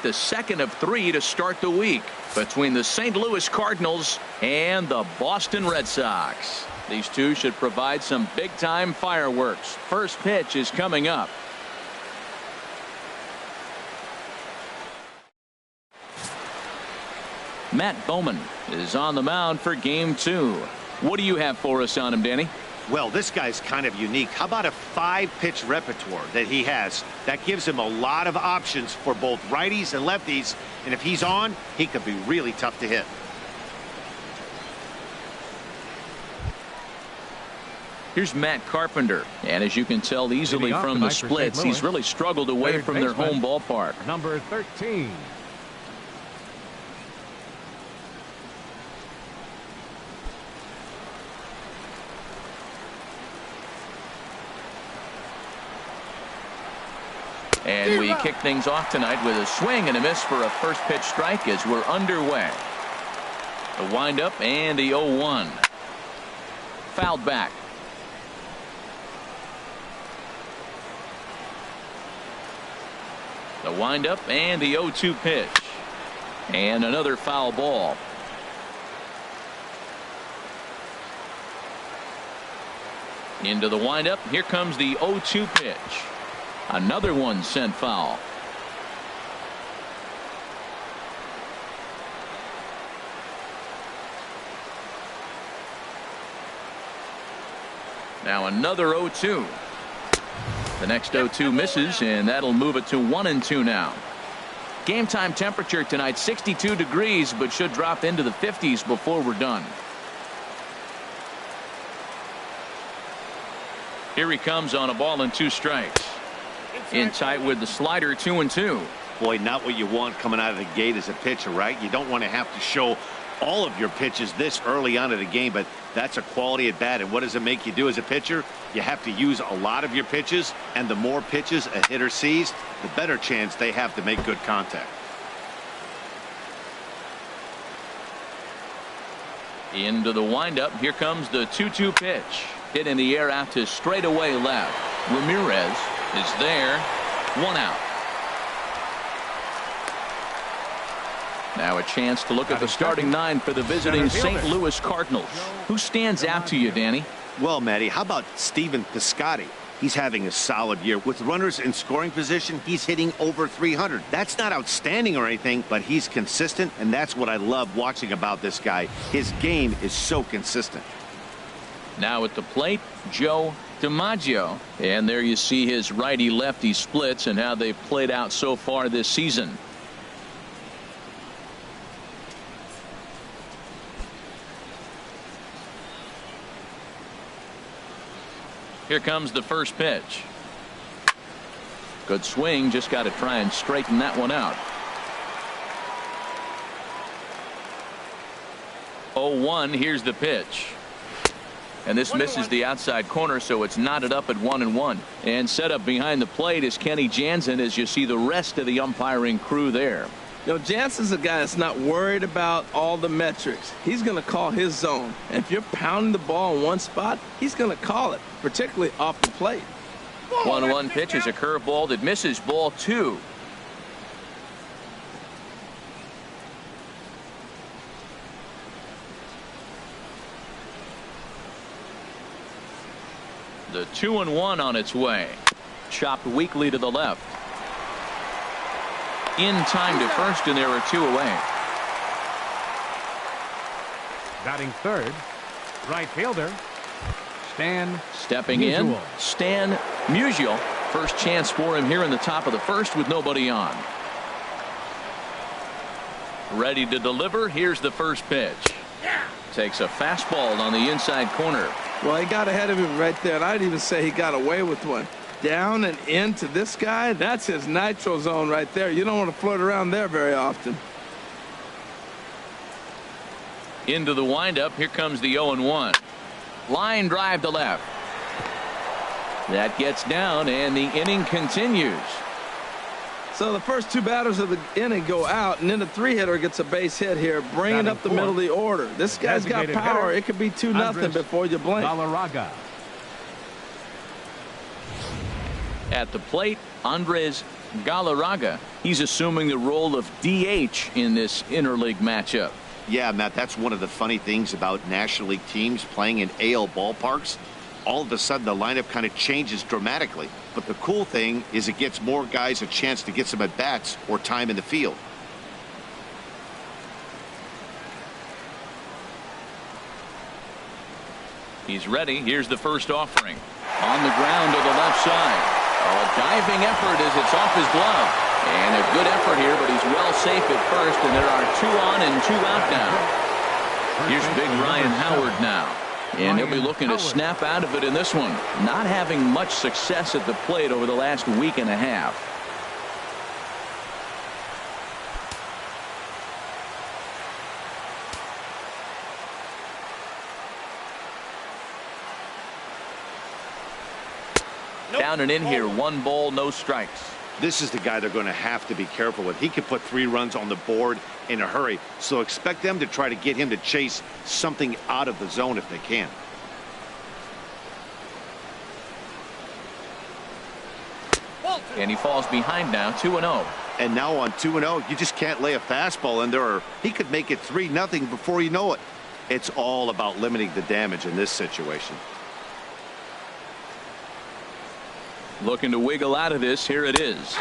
The second of 3 to start the week between the St. Louis Cardinals and the Boston Red Sox. These two should provide some big-time fireworks. First pitch is coming up. Matt Bowman is on the mound for game 2. What do you have for us on him, Danny? Well, this guy's kind of unique. How about a 5-pitch repertoire that he has? That gives him a lot of options for both righties and lefties. And if he's on, he could be really tough to hit. Here's Matt Carpenter. And as you can tell easily from the splits, he's really struggled away from their home ballpark. Number 13. And we kick things off tonight with a swing and a miss for a first pitch strike as we're underway. The windup and the 0-1. Fouled back. The windup and the 0-2 pitch. And another foul ball. Into the windup. Here comes the 0-2 pitch. Another one sent foul. Now another 0-2. The next 0-2 misses, and that'll move it to 1-2 now. Game time temperature tonight 62 degrees, but should drop into the 50s before we're done. Here he comes on a ball and 2 strikes. In tight with the slider, 2-2. Boy, not what you want coming out of the gate as a pitcher, right? You don't want to have to show all of your pitches this early on in the game, but that's a quality at bat. And what does it make you do as a pitcher? You have to use a lot of your pitches, and the more pitches a hitter sees, the better chance they have to make good contact. Into the windup. Here comes the 2-2 pitch. Hit in the air out to straightaway left. Ramirez is there. 1 out. Now a chance to look at the starting 9 for the visiting St. Louis Cardinals. Who stands out to you, Danny? Well, Matty, how about Stephen Piscotty? He's having a solid year. With runners in scoring position, he's hitting over 300. That's not outstanding or anything, but he's consistent, and that's what I love watching about this guy. His game is so consistent. Now at the plate, Joe DiMaggio. And there you see his righty-lefty splits and how they've played out so far this season. Here comes the first pitch. Good swing, just got to try and straighten that one out. 0-1, here's the pitch. And this misses the outside corner, so it's knotted up at 1-1. And set up behind the plate is Kenny Jansen as you see the rest of the umpiring crew there. You know, Jansen's a guy that's not worried about all the metrics. He's going to call his zone. And if you're pounding the ball in one spot, he's going to call it, particularly off the plate. 1-1 pitch is a curveball that misses, ball 2. The 2-1 on its way. Chopped weakly to the left. In time to first, and there are 2 away. Batting third, right fielder, Stan. Stepping Musial. in, Stan Musial. First chance for him here in the top of the first with nobody on. Ready to deliver. Here's the first pitch. Takes a fastball on the inside corner. Well, he got ahead of him right there, and I'd even say he got away with one. Down and into this guy, that's his nitro zone right there. You don't want to float around there very often. Into the windup. Here comes the 0-1. Line drive to left. That gets down, and the inning continues. So the first 2 batters of the inning go out, and then the 3-hitter gets a base hit here, bringing up the middle of the order. This guy's got power. It could be 2-0 before you blink. Galarraga. At the plate, Andres Galarraga, he's assuming the role of DH in this interleague matchup. Yeah, Matt, that's one of the funny things about National League teams playing in AL ballparks. All of a sudden, the lineup kind of changes dramatically. But the cool thing is it gets more guys a chance to get some at-bats or time in the field. He's ready. Here's the first offering. On the ground to the left side. A diving effort as it's off his glove. And a good effort here, but he's well safe at first, and there are 2 on and 2 out now. Here's big Ryan Howard now. And he'll be looking to snap out of it in this one. Not having much success at the plate over the last week and a half. Down and in here, 1 ball, no strikes. This is the guy they're going to have to be careful with. He could put 3 runs on the board in a hurry, so expect them to try to get him to chase something out of the zone if they can. And he falls behind now, 2-0. And now on 2-0, you just can't lay a fastball in there, or he could make it 3-0 before you know it. It's all about limiting the damage in this situation. Looking to wiggle out of this. Here it is.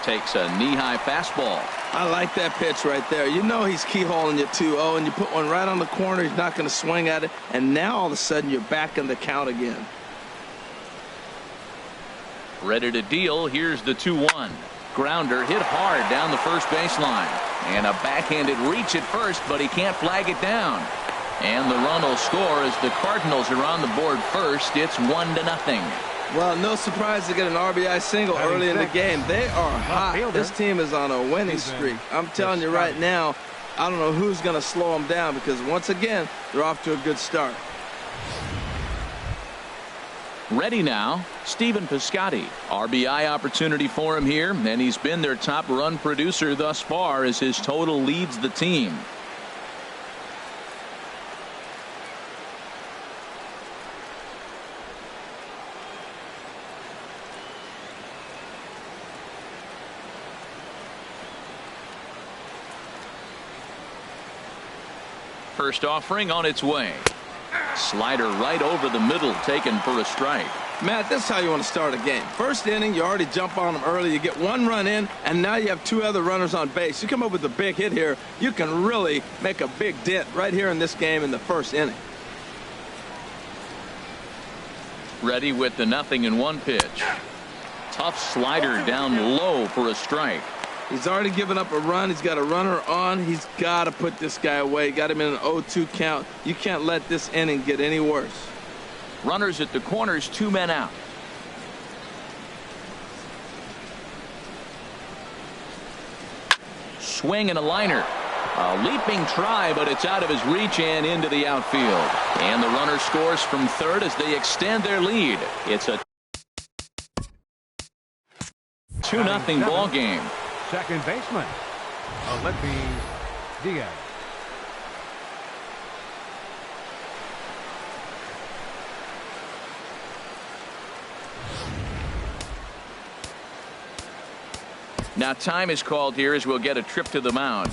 Takes a knee-high fastball. I like that pitch right there. You know he's keyholing you 2-0, and you put one right on the corner. He's not going to swing at it. And now all of a sudden you're back in the count again. Ready to deal. Here's the 2-1. Grounder hit hard down the first baseline. And a backhanded reach at first, but he can't flag it down. And the run will score as the Cardinals are on the board first. It's 1-0. Well, no surprise to get an RBI single early in the game. They are hot. This team is on a winning streak. I'm telling you right now, I don't know who's going to slow them down, because once again, they're off to a good start. Ready now, Stephen Piscotty. RBI opportunity for him here, and he's been their top run producer thus far as his total leads the team. First offering on its way. Slider right over the middle, taken for a strike. Matt, this is how you want to start a game. First inning, you already jump on them early. You get 1 run in, and now you have 2 other runners on base. You come up with a big hit here, you can really make a big dent right here in this game in the first inning. Ready with the 0-1 pitch. Tough slider down low for a strike. He's already given up a run. He's got a runner on. He's got to put this guy away. Got him in an 0-2 count. You can't let this inning get any worse. Runners at the corners, 2 men out. Swing and a liner. A leaping try, but it's out of his reach and into the outfield. And the runner scores from third as they extend their lead. It's a 2-0 ball game. Second baseman, Diaz. Now time is called here as we'll get a trip to the mound.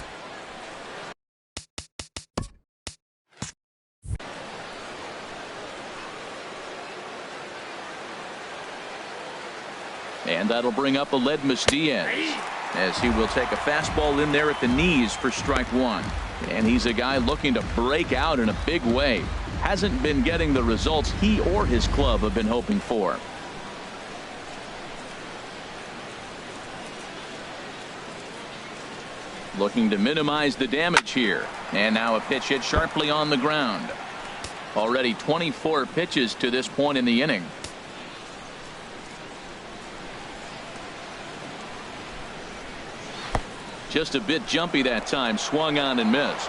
And that'll bring up Aledmus Diaz, as he will take a fastball in there at the knees for strike 1. And he's a guy looking to break out in a big way. Hasn't been getting the results he or his club have been hoping for. Looking to minimize the damage here. And now a pitch hit sharply on the ground. Already 24 pitches to this point in the inning. Just a bit jumpy that time. Swung on and missed.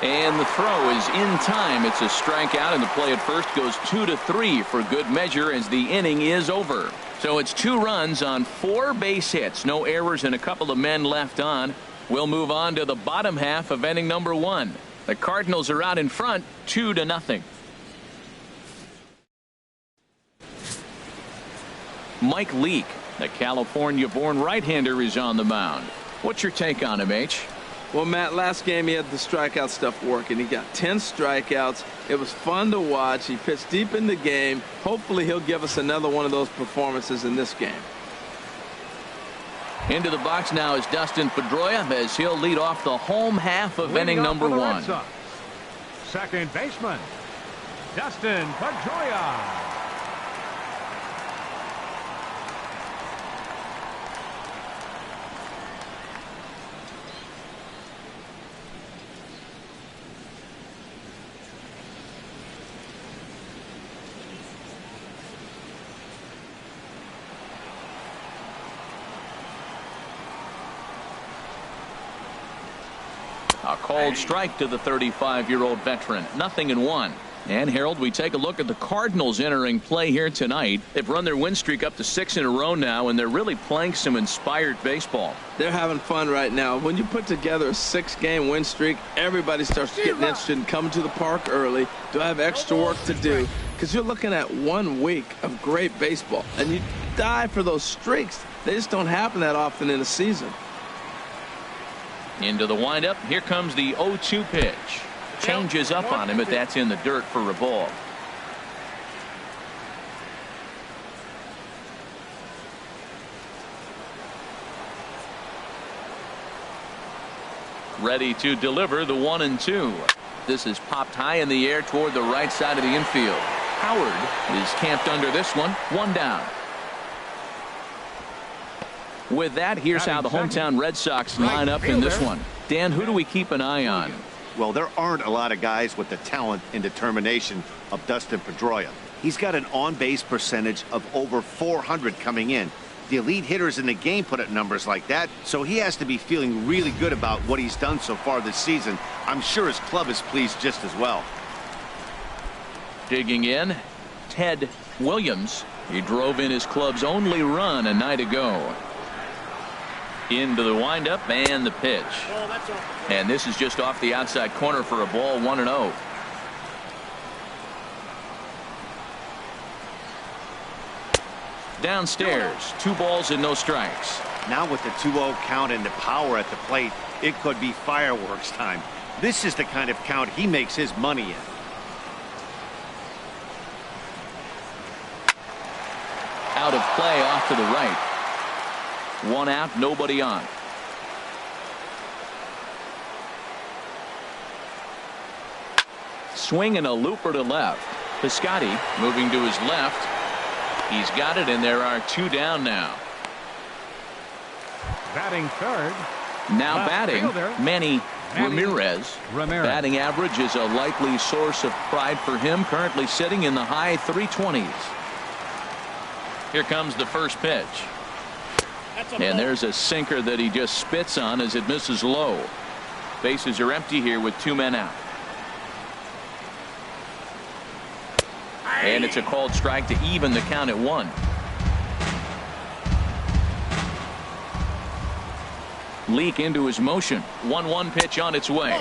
And the throw is in time. It's a strikeout, and the play at first goes 2-3 for good measure as the inning is over. So it's 2 runs on 4 base hits. No errors and a couple of men left on. We'll move on to the bottom half of inning number 1. The Cardinals are out in front 2-0. Mike Leake The California-born right-hander is on the mound. What's your take on him, H? Well, Matt, last game he had the strikeout stuff working. He got 10 strikeouts. It was fun to watch. He pitched deep in the game. Hopefully he'll give us another one of those performances in this game. Into the box now is Dustin Pedroia as he'll lead off the home half of inning number 1. Second baseman, Dustin Pedroia. A called strike to the 35-year-old veteran. 0-1. And Harold, we take a look at the Cardinals entering play here tonight. They've run their win streak up to 6 in a row now, and they're really playing some inspired baseball. They're having fun right now. When you put together a 6-game win streak, everybody starts getting interested in coming to the park early. Do I have extra work to do? Because you're looking at 1 week of great baseball, and you die for those streaks. They just don't happen that often in a season. Into the windup. Here comes the 0-2 pitch. Changes up on him, but that's in the dirt for a ball. Ready to deliver the 1-2. This is popped high in the air toward the right side of the infield. Howard is camped under this one. 1 down. With that, here's how the hometown Red Sox line up in this one. Dan, who do we keep an eye on? Well, there aren't a lot of guys with the talent and determination of Dustin Pedroia. He's got an on-base percentage of over 400 coming in. The elite hitters in the game put up numbers like that, so he has to be feeling really good about what he's done so far this season. I'm sure his club is pleased just as well. Digging in, Ted Williams. He drove in his club's only run a night ago. Into the windup and the pitch. And this is just off the outside corner for a ball. 1-0. Downstairs, 2 balls and no strikes. Now with the 2-0 count and the power at the plate, it could be fireworks time. This is the kind of count he makes his money in. Out of play off to the right. 1 out, nobody on. Swing and a looper to left. Piscotty moving to his left. He's got it, and there are 2 down now. Batting third. Now batting, Manny Ramirez. Batting average is a likely source of pride for him, currently sitting in the high 320s. Here comes the first pitch. And there's a sinker that he just spits on as it misses low. Bases are empty here with 2 men out. And it's a called strike to even the count at 1. Leake into his motion. 1-1 pitch on its way.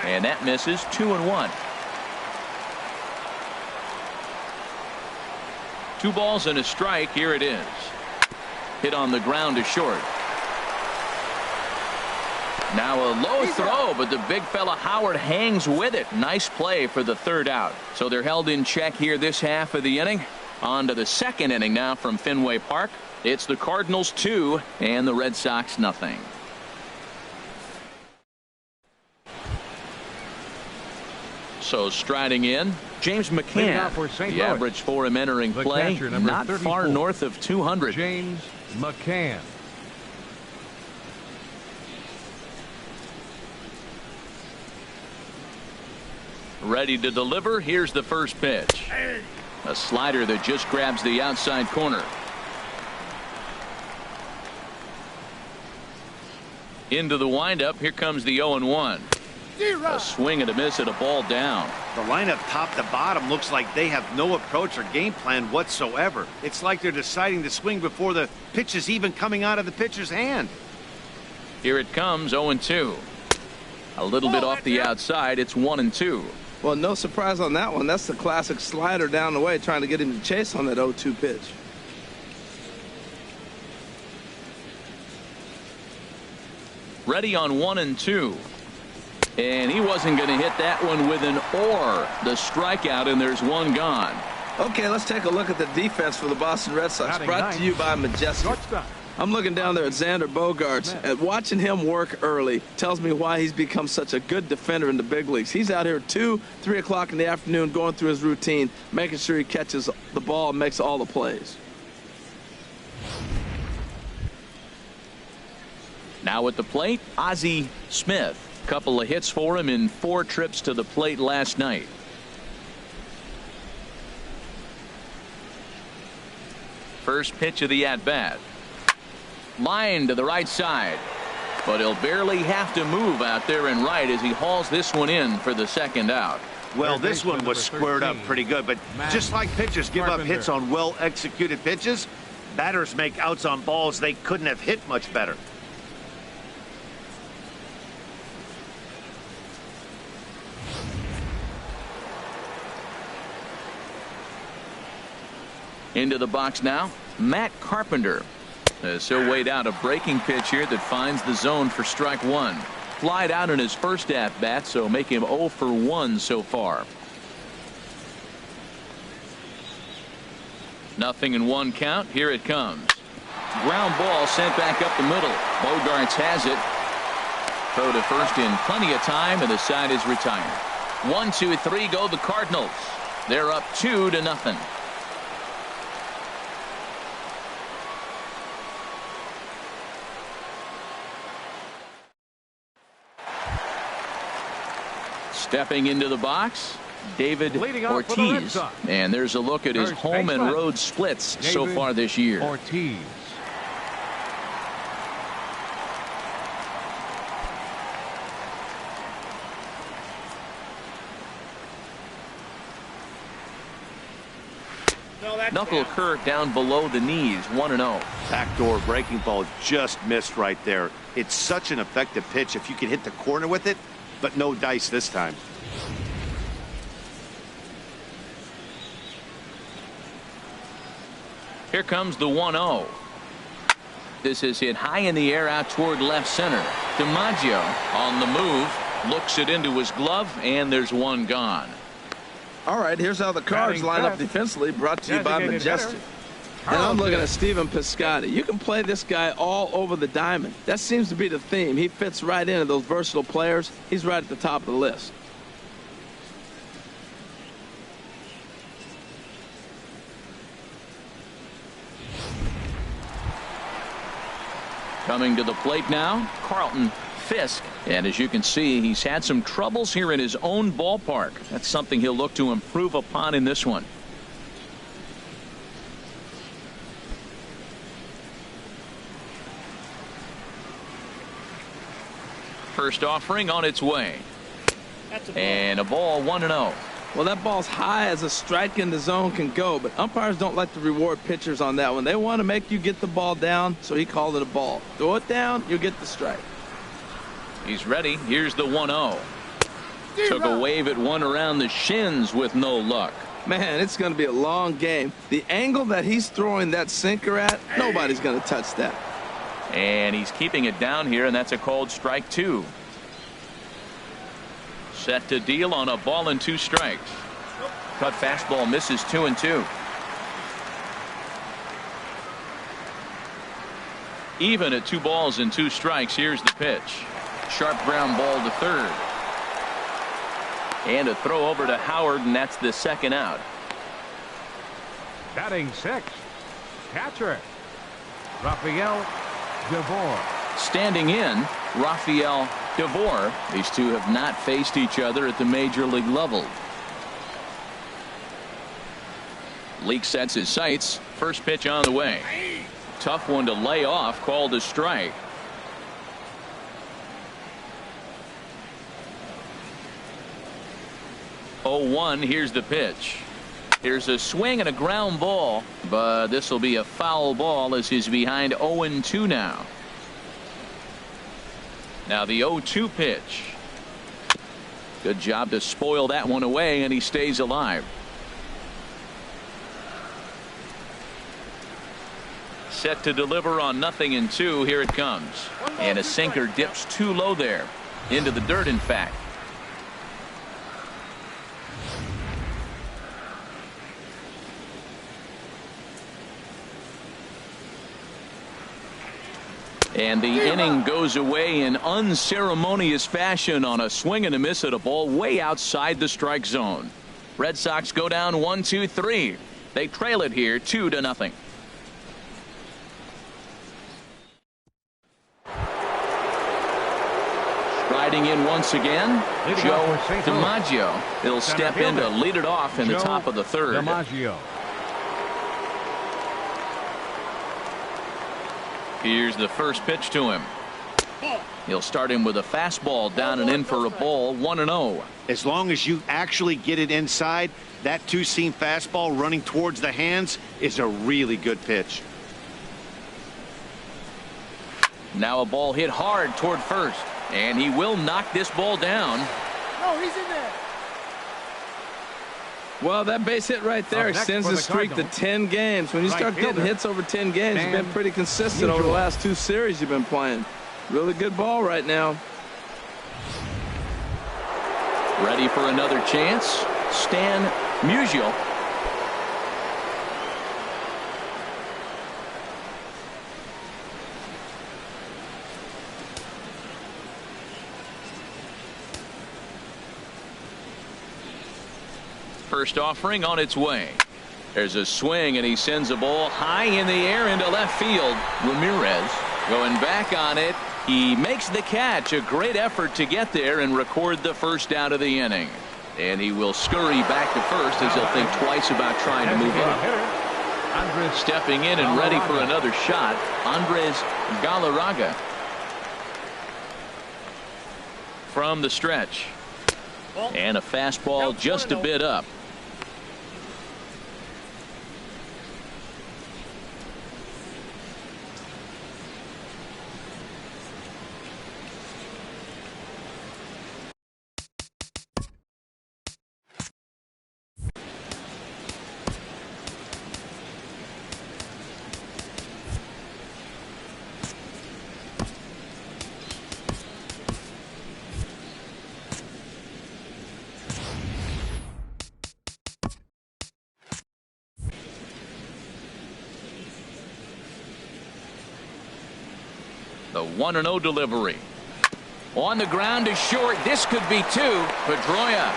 And that misses. 2-1. 2 balls and a strike. Here it is. Hit on the ground to short. Now a low throw, but the big fella Howard hangs with it. Nice play for the 3rd out. So they're held in check here this half of the inning. On to the 2nd inning now from Fenway Park. It's the Cardinals 2 and the Red Sox nothing. So striding in, James Mccann. The average for him entering play, not far north of 200. James Mccann. Ready to deliver. Here's the first pitch. A slider that just grabs the outside corner. Into the windup. Here comes the 0-1. A swing and a miss at a ball down. The lineup top to bottom looks like they have no approach or game plan whatsoever. It's like they're deciding to swing before the pitch is even coming out of the pitcher's hand. Here it comes. 0-2. A little bit off the outside. It's 1-2. Well, no surprise on that one. That's the classic slider down the way, trying to get him to chase on that 0-2 pitch. Ready on 1-2. And he wasn't going to hit that one with an or. The strikeout, and there's one gone. Okay, let's take a look at the defense for the Boston Red Sox. Brought to you by Majestic. I'm looking down there at Xander Bogaerts, and watching him work early tells me why he's become such a good defender in the big leagues. He's out here 2, 3 o'clock in the afternoon going through his routine, making sure he catches the ball and makes all the plays. Now at the plate, Ozzie Smith. Couple of hits for him in 4 trips to the plate last night. First pitch of the at-bat. Line to the right side. But he'll barely have to move out there and right as he hauls this one in for the second out. Well, this one was squared up pretty good, but just like pitchers give up hits on well-executed pitches, batters make outs on balls they couldn't have hit much better. Into the box now, Matt Carpenter. So weighed out a breaking pitch here that finds the zone for strike 1. Flied out in his first at-bat, so make him 0 for 1 so far. 0-1 count. Here it comes. Ground ball sent back up the middle. Bogaerts has it. Throw to first in plenty of time, and the side is retired. 1, 2, 3 go the Cardinals. They're up 2-0. Stepping into the box, David Ortiz. And there's a look at his home and road splits so far this year. Ortiz. Knuckle curve down below the knees, 1-0. Backdoor breaking ball just missed right there. It's such an effective pitch if you can hit the corner with it, but no dice this time. Here comes the 1-0. This is hit high in the air out toward left center. DiMaggio on the move, looks it into his glove, and there's one gone. All right, here's how the Cards line up defensively, brought to you by Majestic. And I'm looking at Stephen Piscotty. You can play this guy all over the diamond. That seems to be the theme. He fits right into those versatile players. He's right at the top of the list. Coming to the plate now, Carlton Fisk. And as you can see, he's had some troubles here in his own ballpark. That's something he'll look to improve upon in this one. First offering on its way. And a ball, 1-0. Well, that ball's high as a strike in the zone can go, but umpires don't like to reward pitchers on that one. They want to make you get the ball down, so he called it a ball. Throw it down, you'll get the strike. He's ready. Here's the 1-0. Took a wave at one around the shins with no luck. Man, it's going to be a long game. The angle that he's throwing that sinker at, nobody's going to touch that. And he's keeping it down here, and that's a called strike 2. Set to deal on a ball and 2 strikes. Cut fastball misses 2-2. Even at 2 balls and 2 strikes. Here's the pitch. Sharp ground ball to third. And a throw over to Howard, and that's the second out. Batting 6th, catcher Rafael Devore. Standing in, Rafael Devore. These two have not faced each other at the major league level. Leake sets his sights. First pitch on the way. Tough one to lay off, called a strike. Oh, 1. Here's the pitch. Here's a swing and a ground ball, but this will be a foul ball as he's behind 0-2 now. Now the 0-2 pitch. Good job to spoil that one away, and he stays alive. set to deliver on 0-2. Here it comes. And a sinker dips too low there. Into the dirt, in fact. And the inning goes away in unceremonious fashion on a swing and a miss at a ball way outside the strike zone. Red Sox go down 1-2-3. They trail it here 2-0. Striding in once again, Joe DiMaggio. He'll step in to lead it off in the top of the third. DiMaggio. Here's the first pitch to him. He'll start him with a fastball down and in for a ball. 1-0. As long as you actually get it inside, that two-seam fastball running towards the hands is a really good pitch. Now a ball hit hard toward first, and he will knock this ball down. No, he's in there. Well, that base hit right there extends the streak to 10 games. When you start getting hits over 10 games, you've been pretty consistent over the last 2 series you've been playing. Really good ball right now. Ready for another chance. Stan Musial. First offering on its way. There's a swing, and he sends a ball high in the air into left field. Ramirez going back on it. He makes the catch. A great effort to get there and record the first out of the inning. And he will scurry back to first as he'll think twice about trying to move up. Stepping in and ready for another shot, Andres Galarraga. From the stretch. And a fastball just a bit up. The 1-0 delivery. On the ground to short. This could be 2. Pedroia.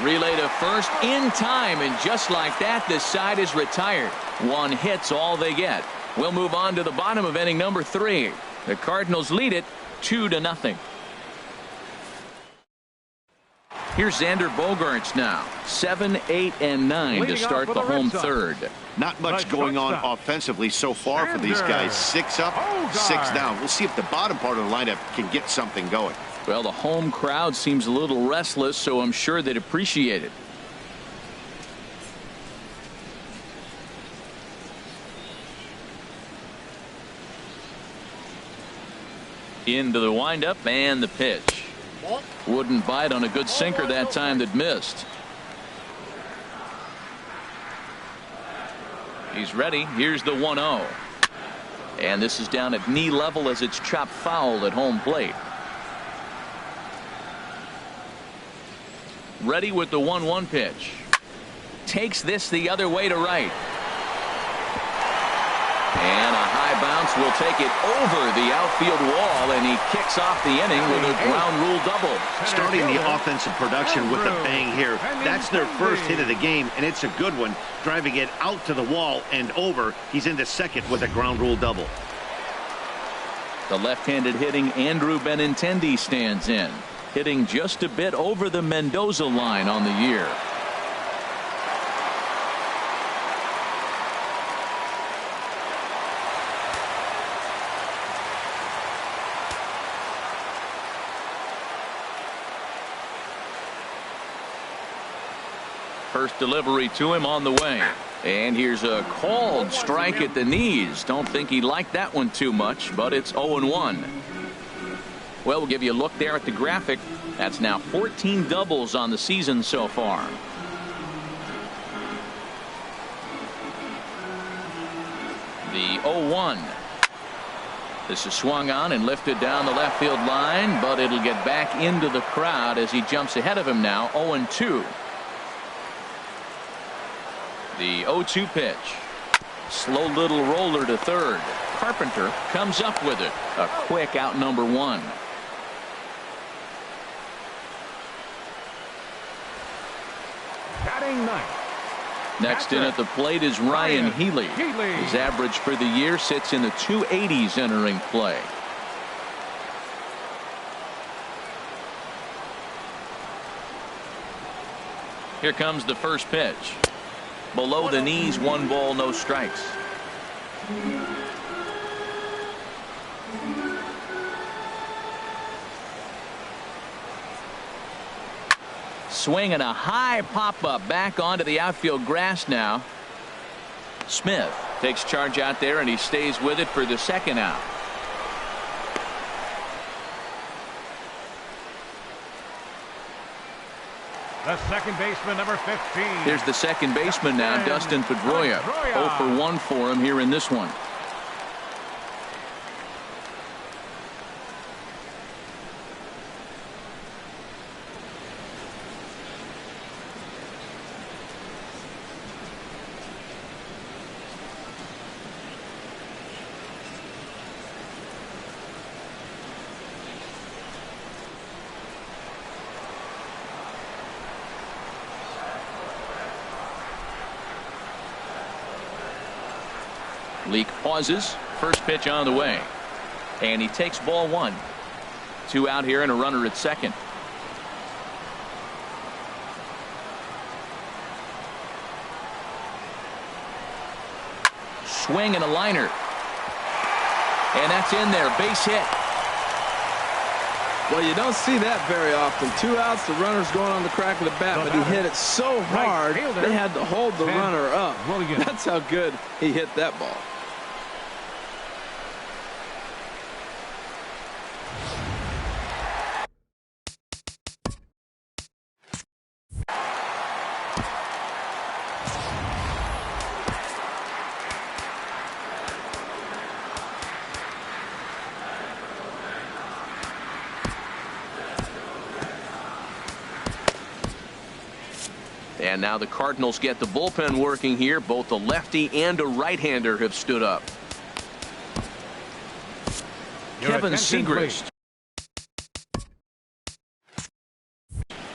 Relay to first in time, and just like that, the side is retired. 1 hit's all they get. We'll move on to the bottom of inning number 3. The Cardinals lead it 2-0. Here's Xander Bogaerts now. 7, 8, and 9 to start the home third. Not much going on offensively so far for these guys. 6 up, 6 down. We'll see if the bottom part of the lineup can get something going. Well, the home crowd seems a little restless, so I'm sure they'd appreciate it. Into the windup and the pitch. Wouldn't bite on a good sinker that time that missed. He's ready. Here's the 1-0. And this is down at knee level as it's chopped foul at home plate. Ready with the 1-1 pitch. Takes this the other way to right. And a high bounce will take it over the outfield wall, and he kicks off the inning with a ground rule double. Starting the offensive production with a bang here. That's their first hit of the game, and it's a good one. Driving it out to the wall and over. He's into second with a ground rule double. The left-handed hitting Andrew Benintendi stands in, hitting just a bit over the Mendoza line on the year. First delivery to him on the way. And here's a called strike at the knees. Don't think he liked that one too much, but it's 0-1. Well, we'll give you a look there at the graphic. That's now 14 doubles on the season so far. The 0-1. This is swung on and lifted down the left field line, but it'll get back into the crowd as he jumps ahead of him now. 0-2. The 0-2 pitch. Slow little roller to third. Carpenter comes up with it. A quick out number one. Batting ninth. Next in at the plate is Ryan Healy. His average for the year sits in the 280s entering play. Here comes the first pitch. Below the knees, 1 ball, no strikes. Swing and a high pop up back onto the outfield grass now. Smith takes charge out there and he stays with it for the second out. The second baseman, number 15. Here's the second baseman now, Dustin Pedroia. 0 for 1 for him here in this one. Leake pauses. First pitch on the way. And he takes ball 1. 2 out here and a runner at second. Swing and a liner. And that's in there. Base hit. Well, you don't see that very often. 2 outs, the runner's going on the crack of the bat, but he hit it so hard they had to hold the runner up. That's how good he hit that ball. And now the Cardinals get the bullpen working here. Both a lefty and a right-hander have stood up. Kevin Segrist.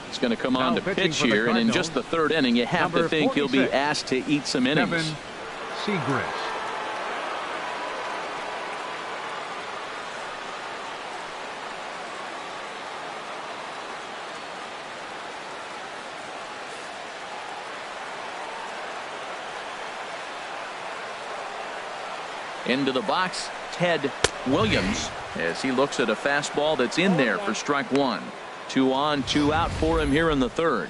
It's going to come on to pitch here, and in just the 3rd inning, you have to think he'll be asked to eat some innings. Kevin Segrist. Into the box, Ted Williams, as he looks at a fastball that's in there for strike 1. 2 on, 2 out for him here in the 3rd.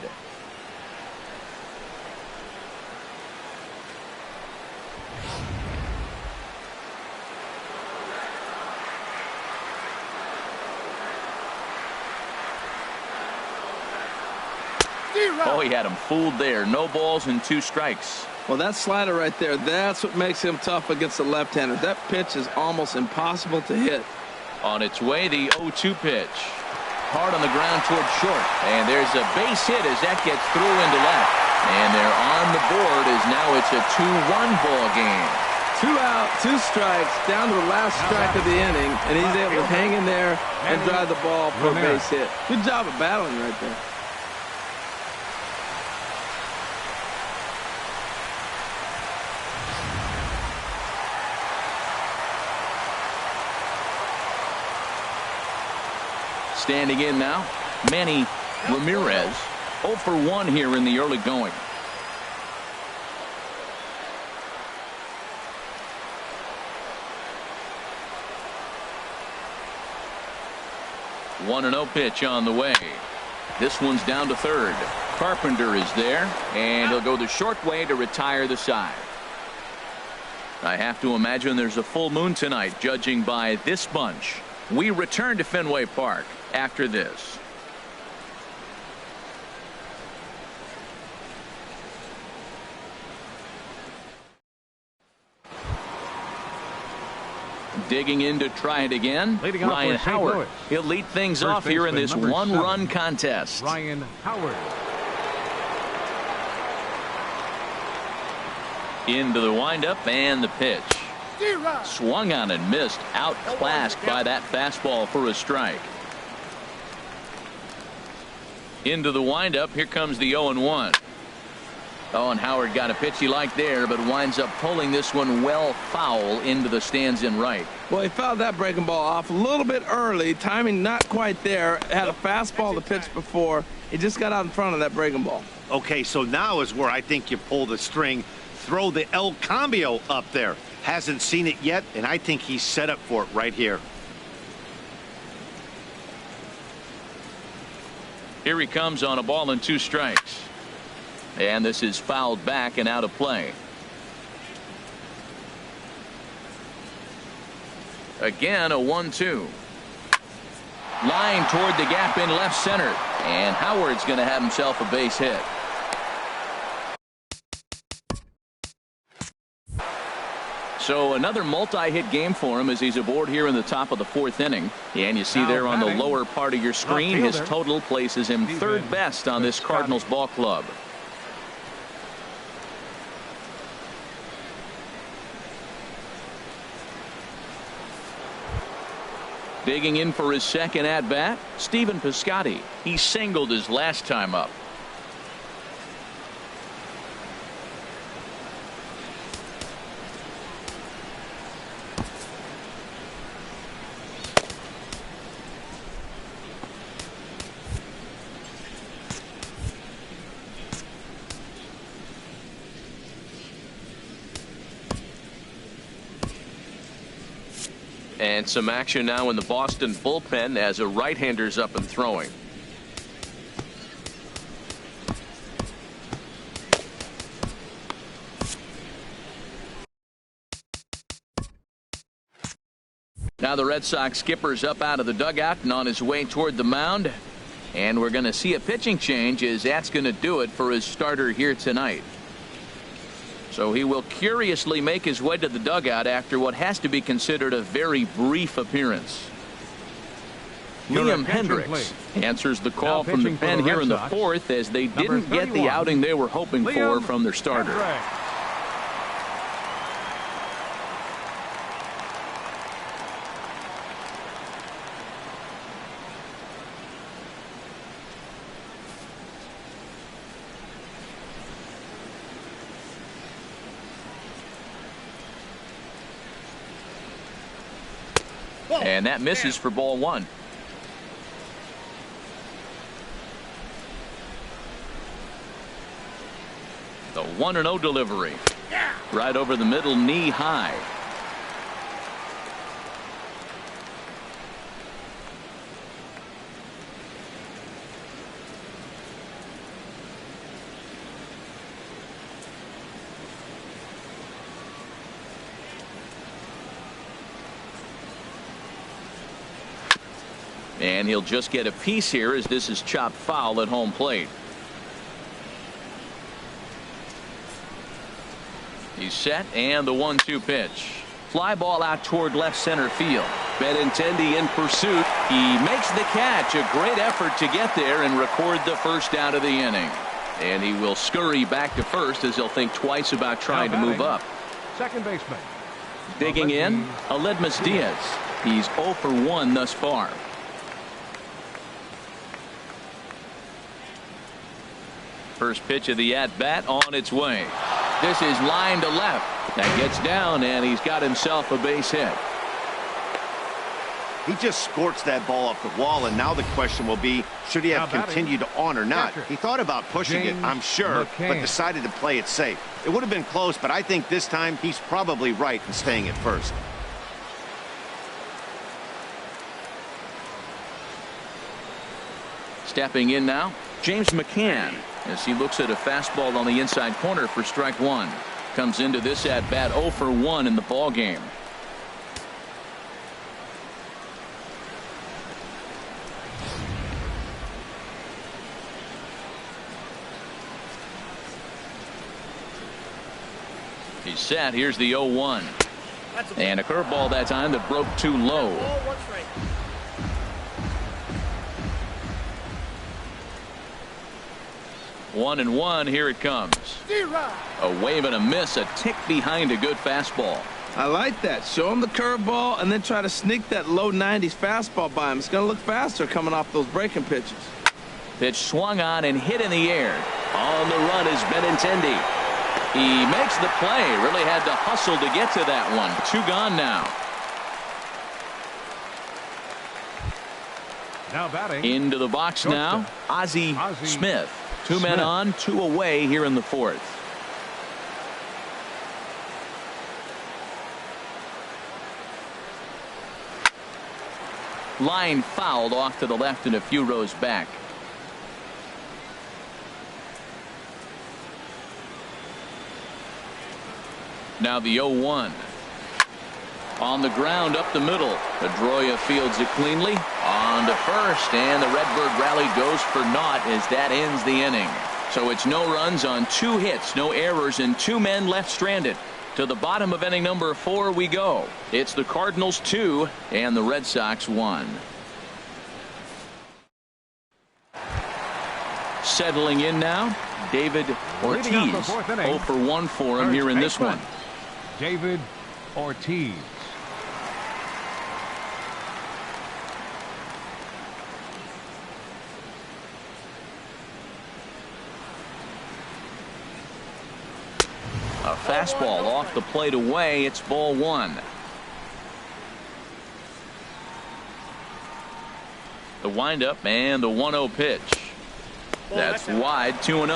Oh, he had him fooled there. No balls and 2 strikes. Well, that slider right there, that's what makes him tough against the left-handers. That pitch is almost impossible to hit. On its way, the 0-2 pitch. Hard on the ground towards short. And there's a base hit as that gets through into left. And they're on the board as now it's a 2-1 ball game. 2 out, 2 strikes, down to the last strike of the inning, and he's able to hang in there and drive the ball for a base hit. Good job of battling right there. Standing in now, Manny Ramirez. 0 for 1 here in the early going. One 1-0 pitch on the way. This one's down to 3rd. Carpenter is there, and he'll go the short way to retire the side. I have to imagine there's a full moon tonight, judging by this bunch. We return to Fenway Park after this. Digging in to try it again, Ryan Howard. He'll lead things off here in this one-run contest. Ryan Howard. Into the windup and the pitch. Swung on and missed. Outclassed by that fastball for a strike. Into the windup. Here comes the 0-1. Oh, and Howard got a pitch he liked there, but winds up pulling this one well foul into the stands in right. Well, he fouled that breaking ball off a little bit early. Timing not quite there. Had a fastball to pitch before. He just got out in front of that breaking ball. Okay, so now is where I think you pull the string. Throw the El Cambio up there. Hasn't seen it yet, and I think he's set up for it right here. Here he comes on a ball and 2 strikes. And this is fouled back and out of play. Again, a 1-2. Line toward the gap in left center. And Howard's going to have himself a base hit. So another multi-hit game for him as he's aboard here in the top of the 4th inning. And you see there on the lower part of your screen, his total places him 3rd best on this Cardinals ball club. Digging in for his second at-bat, Stephen Piscotty. He singled his last time up. And some action now in the Boston bullpen as a right-hander's up and throwing. Now the Red Sox skipper's up out of the dugout and on his way toward the mound. And we're going to see a pitching change as that's going to do it for his starter here tonight. So he will curiously make his way to the dugout after what has to be considered a very brief appearance. Liam Hendricks answers the call from the pen here in the 4th as they didn't get the outing they were hoping for from their starter. And that misses for ball 1. The 1-0 delivery. Right over the middle, knee high. And he'll just get a piece here as this is chopped foul at home plate. He's set and the 1-2 pitch. Fly ball out toward left center field. Benintendi in pursuit. He makes the catch. A great effort to get there and record the first out of the inning. And he will scurry back to first as he'll think twice about trying to move up. Second baseman. Digging in, Aledmus Diaz. He's 0 for 1 thus far. First pitch of the at-bat on its way. This is line to left. That gets down, and he's got himself a base hit. He just scorched that ball off the wall, and now the question will be, should he have continued on or not? He thought about pushing it, I'm sure, but decided to play it safe. It would have been close, but I think this time he's probably right in staying at first. Stepping in now, James Mccann, as he looks at a fastball on the inside corner for strike 1. Comes into this at bat 0 for 1 in the ball game. He's set. Here's the 0-1. And a curveball that time that broke too low. 1-1, here it comes. A wave and a miss, a tick behind a good fastball. I like that. Show him the curveball and then try to sneak that low 90s fastball by him. It's going to look faster coming off those breaking pitches. Pitch swung on and hit in the air. On the run is Benintendi. He makes the play. Really had to hustle to get to that one. 2 gone now. Now batting. Into the box now. Ozzie Smith. 2 men on, 2 away here in the 4th. Line fouled off to the left and a few rows back. Now the 0-1. On the ground up the middle. Pedroia fields it cleanly. On to first, and the Redbird rally goes for naught as that ends the inning. So it's no runs on 2 hits, no errors, and 2 men left stranded. To the bottom of inning number 4 we go. It's the Cardinals 2 and the Red Sox 1. Settling in now, David Ortiz. 0 for 1 for him here in this one. David Ortiz. A fastball off the plate away. It's ball 1. The windup and the 1-0 pitch. That's wide. 2-0.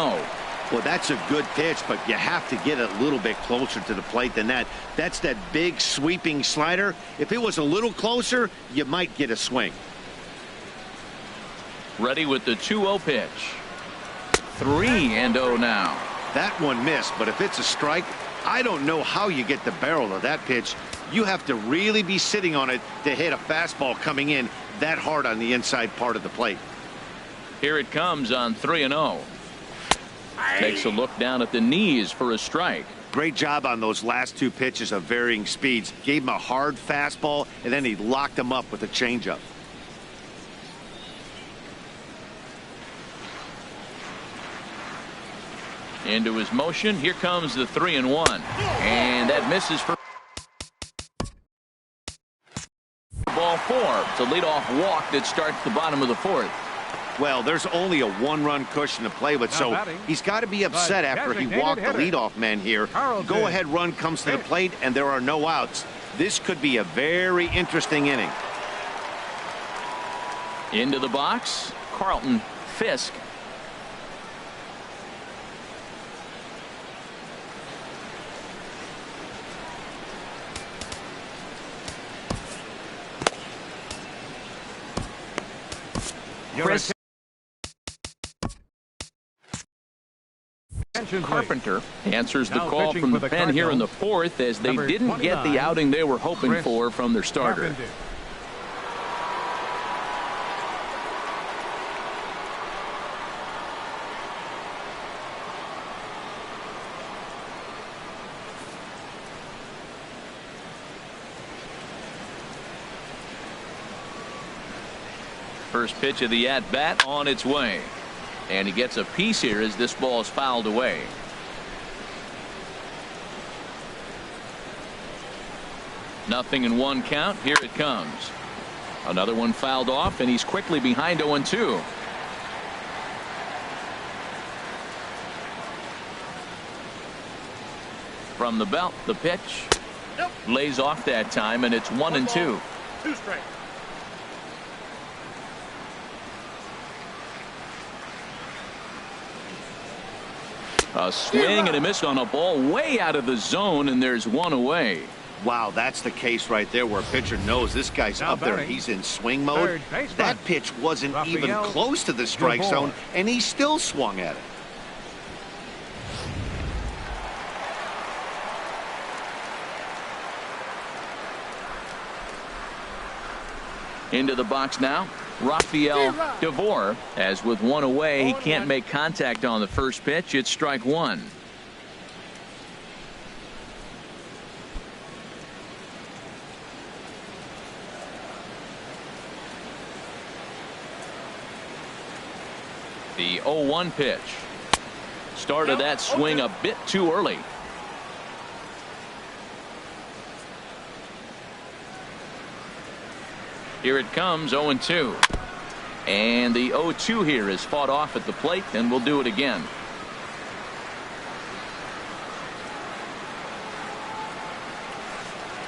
Well, that's a good pitch, but you have to get a little bit closer to the plate than that. That's that big sweeping slider. If it was a little closer, you might get a swing. Ready with the 2-0 pitch. 3-0 now. That one missed, but if it's a strike, I don't know how you get the barrel of that pitch. You have to really be sitting on it to hit a fastball coming in that hard on the inside part of the plate. Here it comes on 3-0. Takes a look down at the knees for a strike. Great job on those last 2 pitches of varying speeds. Gave him a hard fastball, and then he locked him up with a changeup. Into his motion. Here comes the 3-1. And that misses for ball 4. It's a leadoff walk that starts the bottom of the 4th. Well, there's only a 1-run cushion to play with, so he's got to be upset after he walked the leadoff man here. Go-ahead run comes to the plate, and there are no outs. This could be a very interesting inning. Into the box, Carlton Fisk. Chris Carpenter answers the call from the pen here in the 4th as they didn't get the outing they were hoping for from their starter. First pitch of the at-bat on its way. And he gets a piece here as this ball is fouled away. Nothing in 1 count. Here it comes. Another one fouled off, and he's quickly behind 0-2. From the belt, the pitch lays off that time, and it's 1-2. 2 strikes. A swing and a miss on a ball way out of the zone, and there's 1 away. Wow, that's the case right there where a pitcher knows this guy's up there. He's in swing mode. That pitch wasn't even close to the strike zone, and he still swung at it. Into the box now. Rafael DeVore, as with 1 away, he can't make contact on the first pitch. It's strike 1. The 0-1 pitch. Started that swing a bit too early. Here it comes, 0-2. And the 0-2 here is fought off at the plate, and we'll do it again.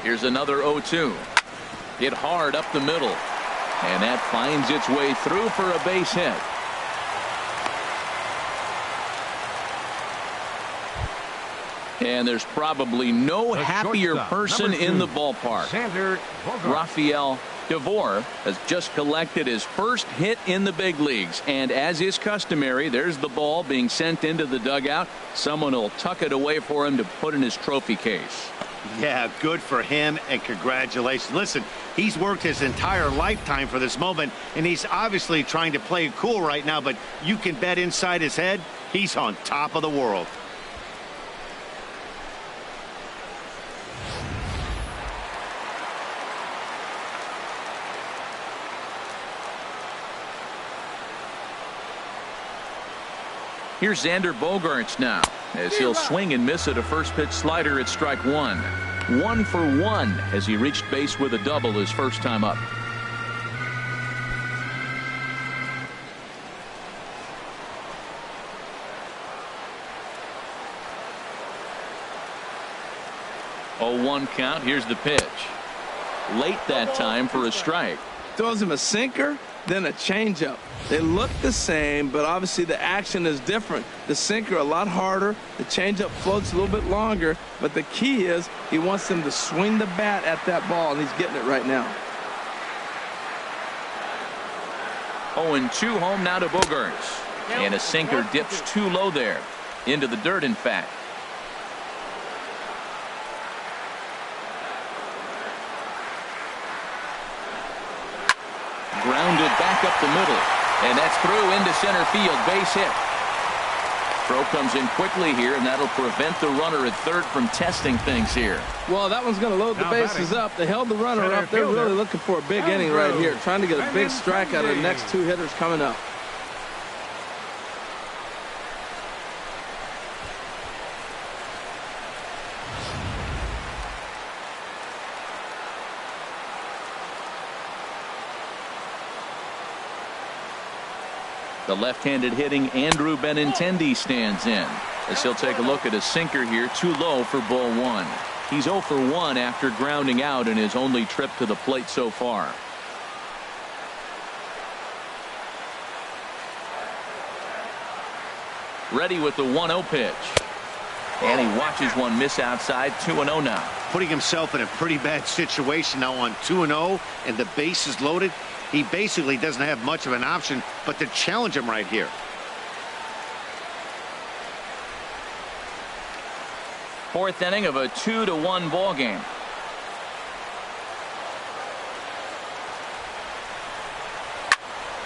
Here's another 0-2. Hit hard up the middle. And that finds its way through for a base hit. And there's probably no happier person in the ballpark. Rafael Devore has just collected his first hit in the big leagues. And as is customary, there's the ball being sent into the dugout. Someone will tuck it away for him to put in his trophy case. Yeah, good for him, and congratulations. Listen, he's worked his entire lifetime for this moment, and he's obviously trying to play it cool right now, but you can bet inside his head, he's on top of the world. Here's Xander Bogaerts now, as he'll swing and miss at a first pitch slider at strike one. 1 for 1 as he reached base with a double his first time up. Oh, 1 count. Here's the pitch. Late that time for a strike. Throws him a sinker, then a changeup. They look the same, but obviously the action is different. The sinker a lot harder. The changeup floats a little bit longer. But the key is he wants them to swing the bat at that ball, and he's getting it right now. 0-2 home now to Bogaerts. And a sinker dips too low there. Into the dirt, in fact. Grounded back up the middle. And that's through into center field. Base hit. Throw comes in quickly here, and that'll prevent the runner at third from testing things here. Well, that one's going to load the bases up. They held the runner up. They're really looking for a big inning right here, trying to get a big strike out of the next 2 hitters coming up. The left-handed hitting Andrew Benintendi stands in, as he'll take a look at a sinker here, too low for ball 1. He's 0 for 1 after grounding out in his only trip to the plate so far. Ready with the 1-0 pitch. And he watches one miss outside. 2-0 now. Putting himself in a pretty bad situation now on 2-0, and the base is loaded. He basically doesn't have much of an option but to challenge him right here. Fourth inning of a 2-1 ball game.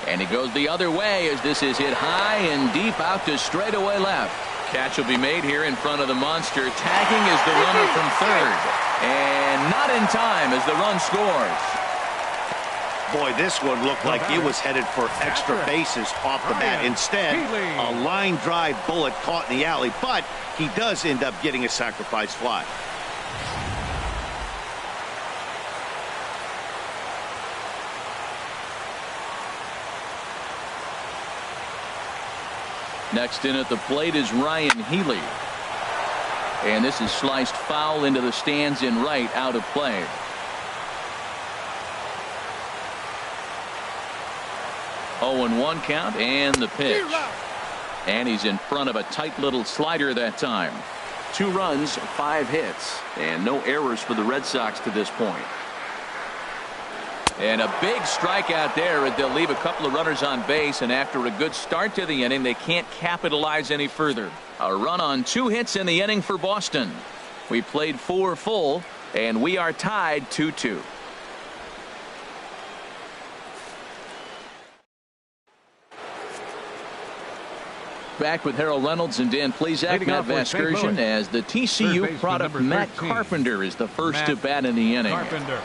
And he goes the other way as this is hit high and deep out to straightaway left. Catch will be made here in front of the monster. Tagging is the runner from third. And not in time as the run scores. Boy, this one looked like it was headed for extra bases off the bat. Instead, a line drive bullet caught in the alley, but he does end up getting a sacrifice fly. Next in at the plate is Ryan Healy. And this is sliced foul into the stands in right, out of play. 0-1 count, and the pitch. And he's in front of a tight little slider that time. 2 runs, 5 hits, and no errors for the Red Sox to this point. And a big strikeout there. They'll leave a couple of runners on base, and after a good start to the inning, they can't capitalize any further. A run on 2 hits in the inning for Boston. We played 4 full, and we are tied 2-2. Back with Harold Reynolds and Dan Plesac. Matt Vasgersian as the TCU product Matt Carpenter is the first to bat in the inning. Carpenter.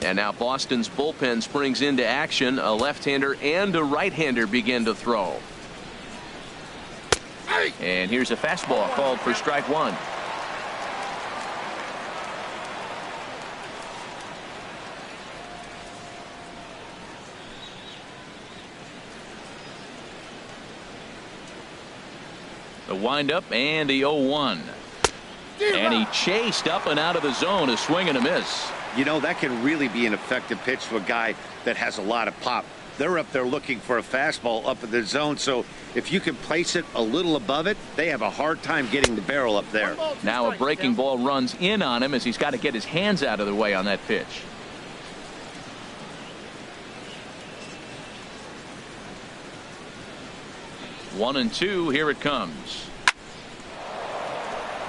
And now Boston's bullpen springs into action. A left-hander and a right-hander begin to throw. And here's a fastball called for strike one. The windup and the 0-1. And he chased up and out of the zone. A swing and a miss. You know, that can really be an effective pitch to a guy that has a lot of pop. They're up there looking for a fastball up in the zone, so if you can place it a little above it, they have a hard time getting the barrel up there. Now a breaking ball runs in on him as he's got to get his hands out of the way on that pitch. One and two, here it comes.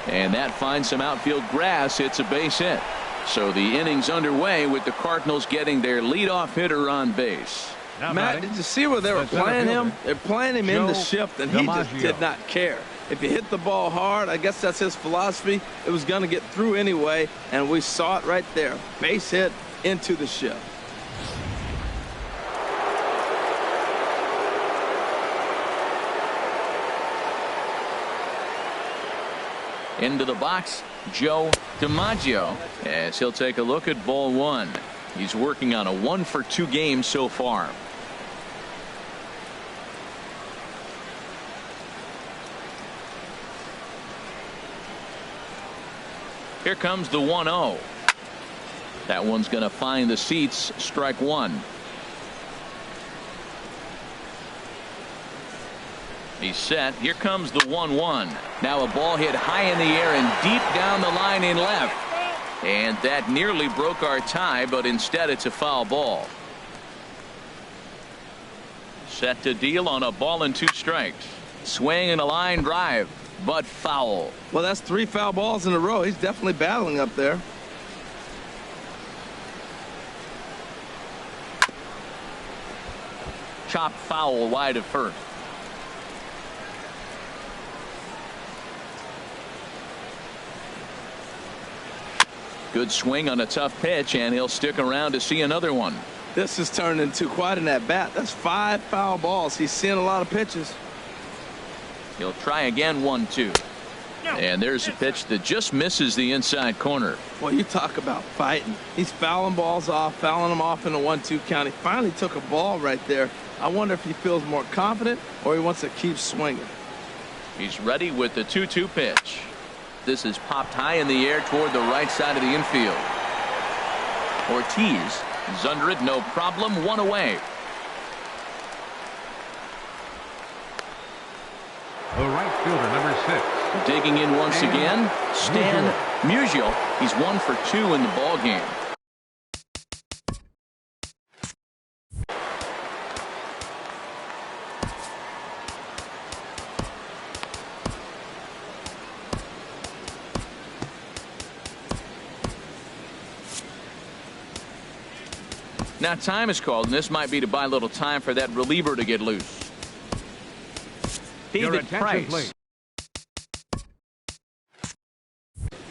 And that finds some outfield grass. It's a base hit. So the inning's underway with the Cardinals getting their leadoff hitter on base. Matt, did you see where they were playing him? They're playing him in the shift, and he just did not care. If you hit the ball hard, I guess that's his philosophy. It was going to get through anyway, and we saw it right there. Base hit into the shift. Into the box, Joe DiMaggio, as he'll take a look at ball one. He's working on a 1-for-2 game so far. Here comes the 1-0. That one's going to find the seats. Strike one. He's set. Here comes the 1-1. Now a ball hit high in the air and deep down the line in left. And that nearly broke our tie, but instead it's a foul ball. Set to deal on a ball and 2 strikes. Swing and a line drive, but foul. Well, that's 3 foul balls in a row. He's definitely battling up there. Chop foul wide of first. Good swing on a tough pitch, and he'll stick around to see another one. This has turned into quite an at-bat. That's 5 foul balls. He's seeing a lot of pitches. He'll try again, 1-2. And there's a pitch that just misses the inside corner. Well, you talk about fighting. He's fouling balls off, fouling them off in a 1-2 count. He finally took a ball right there. I wonder if he feels more confident or he wants to keep swinging. He's ready with the 2-2 pitch. This is popped high in the air toward the right side of the infield. Ortiz is under it, no problem, 1 away. The right fielder, number 6. Digging in once again, Stan Musial. He's 1 for 2 in the ball game. Now time is called, and this might be to buy a little time for that reliever to get loose. David Price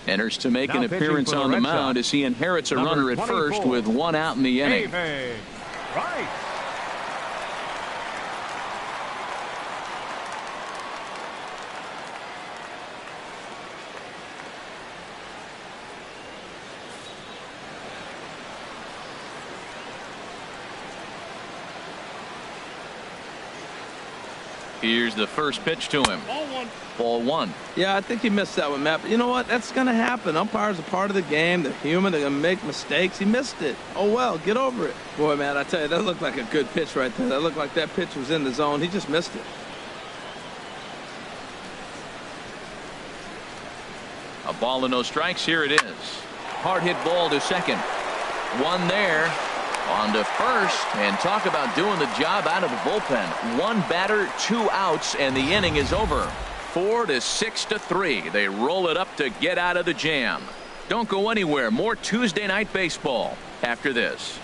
enters to make an appearance on the mound as he inherits a runner at first with 1 out in the inning. Right. Here's the first pitch to him. Ball one. Yeah, I think he missed that one, Matt. But you know what? That's going to happen. Umpires are part of the game. They're human. They're going to make mistakes. He missed it. Oh, well, get over it. Boy, man, I tell you, that looked like a good pitch right there. That looked like that pitch was in the zone. He just missed it. A ball and no strikes. Here it is. Hard hit ball to second. One there. On to first, and talk about doing the job out of the bullpen. 1 batter, 2 outs, and the inning is over. 4-6-3. They roll it up to get out of the jam. Don't go anywhere. More Tuesday Night Baseball after this.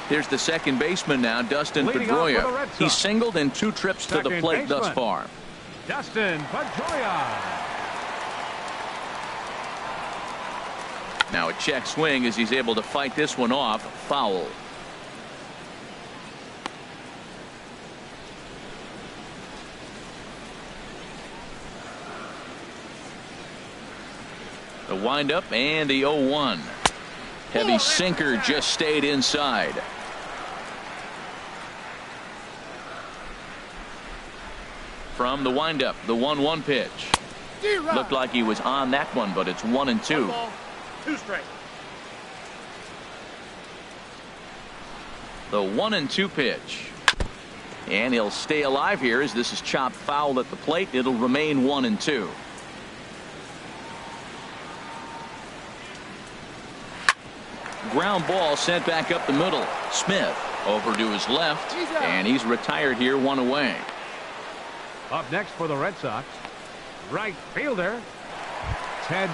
Here's the second baseman now, Dustin Pedroia. He's singled in 2 trips to the plate thus far. Dustin Pedroia. Now a check swing as he's able to fight this one off. Foul. The windup and the 0-1. Heavy sinker just stayed inside. From the windup, the 1-1 pitch. Looked like he was on that one, but it's 1-2. 2 straight. The 1-2 pitch. And he'll stay alive here as this is chopped foul at the plate. It'll remain 1-2. Ground ball sent back up the middle. Smith over to his left, and he's retired here, 1 away. Up next for the Red Sox, right fielder Ted.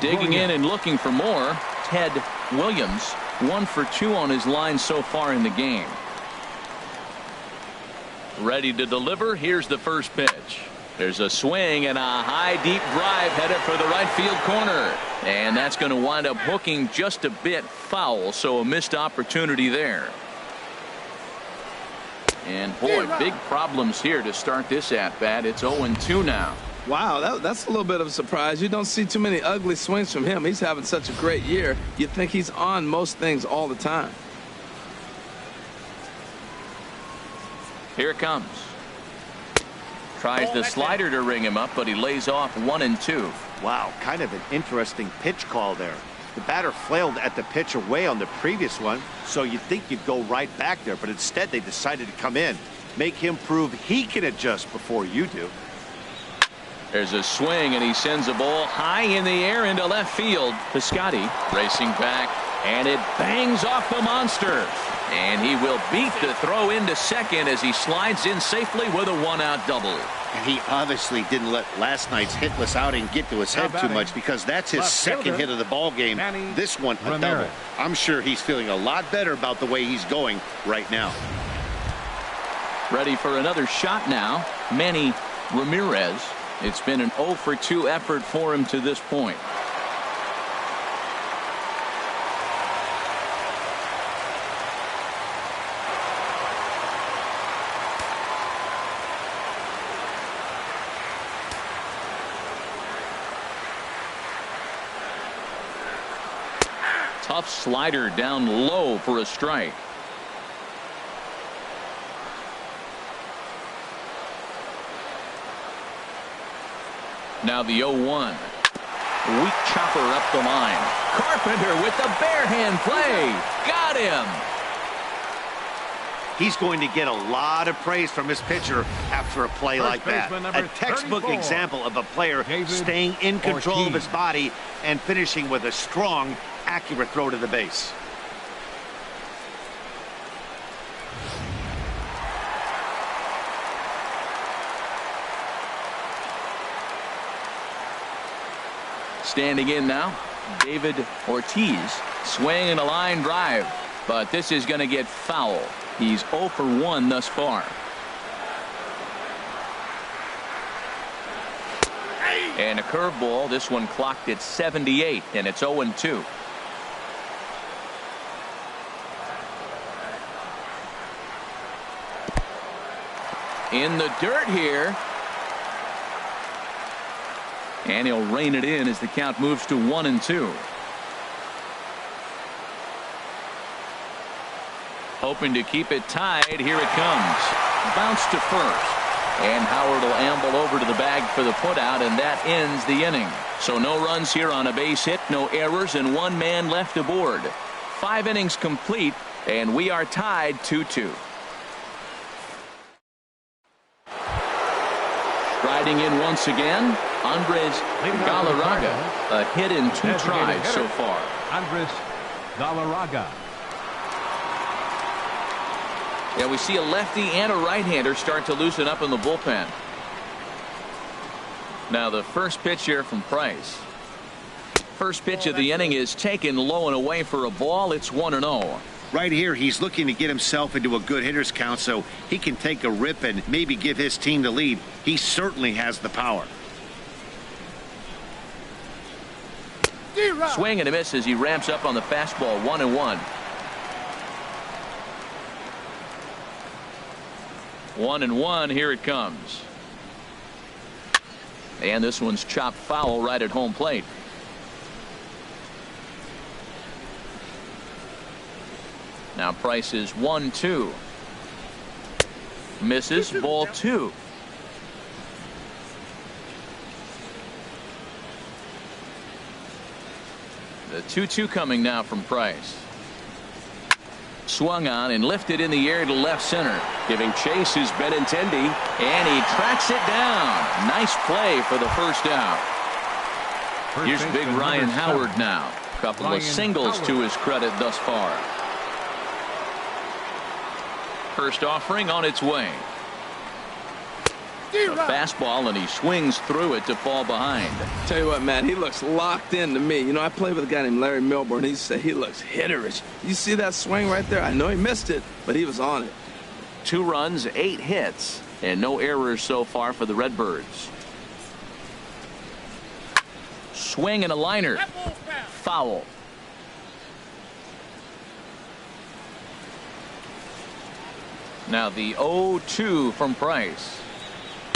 Digging in and looking for more, Ted Williams, 1 for 2 on his line so far in the game. Ready to deliver. Here's the first pitch. There's a swing and a high deep drive headed for the right field corner, and that's going to wind up hooking just a bit foul, so a missed opportunity there. And boy, big problems here to start this at bat. It's 0-2 now. Wow, that's a little bit of a surprise. You don't see too many ugly swings from him. He's having such a great year. You think he's on most things all the time. Here it comes. Tries the slider to ring him up, but he lays off 1-2. Wow, kind of an interesting pitch call there. The batter flailed at the pitch away on the previous one, so you'd think you'd go right back there, but instead they decided to come in, make him prove he can adjust before you do. There's a swing, and he sends a ball high in the air into left field. Piscotty racing back, and it bangs off the monster. And he will beat the throw into second as he slides in safely with a 1-out double. And he obviously didn't let last night's hitless outing get to his head too much, because that's his second hit of the ball game. This one a double. I'm sure he's feeling a lot better about the way he's going right now. Ready for another shot now, Manny Ramirez. It's been an 0 for 2 effort for him to this point. Tough slider down low for a strike. Now the 0-1. Weak chopper up the line. Carpenter with the bare hand play. Got him. He's going to get a lot of praise from his pitcher after a play like that. A textbook example of a player staying in control of his body and finishing with a strong, accurate throw to the base. Standing in now, David Ortiz, swinging a line drive, but this is going to get foul. He's 0 for 1 thus far. And a curveball. This one clocked at 78, and it's 0-2. In the dirt here. And he'll rein it in as the count moves to 1-2. Hoping to keep it tied. Here it comes. Bounce to first. And Howard will amble over to the bag for the putout, and that ends the inning. So no runs here on a base hit, no errors, and 1 man left aboard. 5 innings complete, and we are tied 2-2. Striding in once again, Andres Galarraga. A hit in 2 tries so far. Andres Galarraga. Yeah, we see a lefty and a right-hander start to loosen up in the bullpen. Now the first pitch here from Price. First pitch of the inning is taken low and away for a ball. It's 1-0. Right here, he's looking to get himself into a good hitter's count so he can take a rip and maybe give his team the lead. He certainly has the power. Swing and a miss as he ramps up on the fastball. 1-1. 1-1. Here it comes. And this one's chopped foul right at home plate. Now Price is 1-2. Misses. Ball 2. The 2-2 coming now from Price. Swung on and lifted in the air to left center. Giving chase is Benintendi, and he tracks it down. Nice play for the first out. Here's big Ryan Howard now. Couple of singles to his credit thus far. First offering on its way. A fastball, and he swings through it to fall behind. Tell you what, man, he looks locked in to me. You know, I played with a guy named Larry Milburn. He said he looks hitterish. You see that swing right there? I know he missed it, but he was on it. 2 runs, 8 hits, and no errors so far for the Redbirds. Swing and a liner. Foul. Now the 0-2 from Price.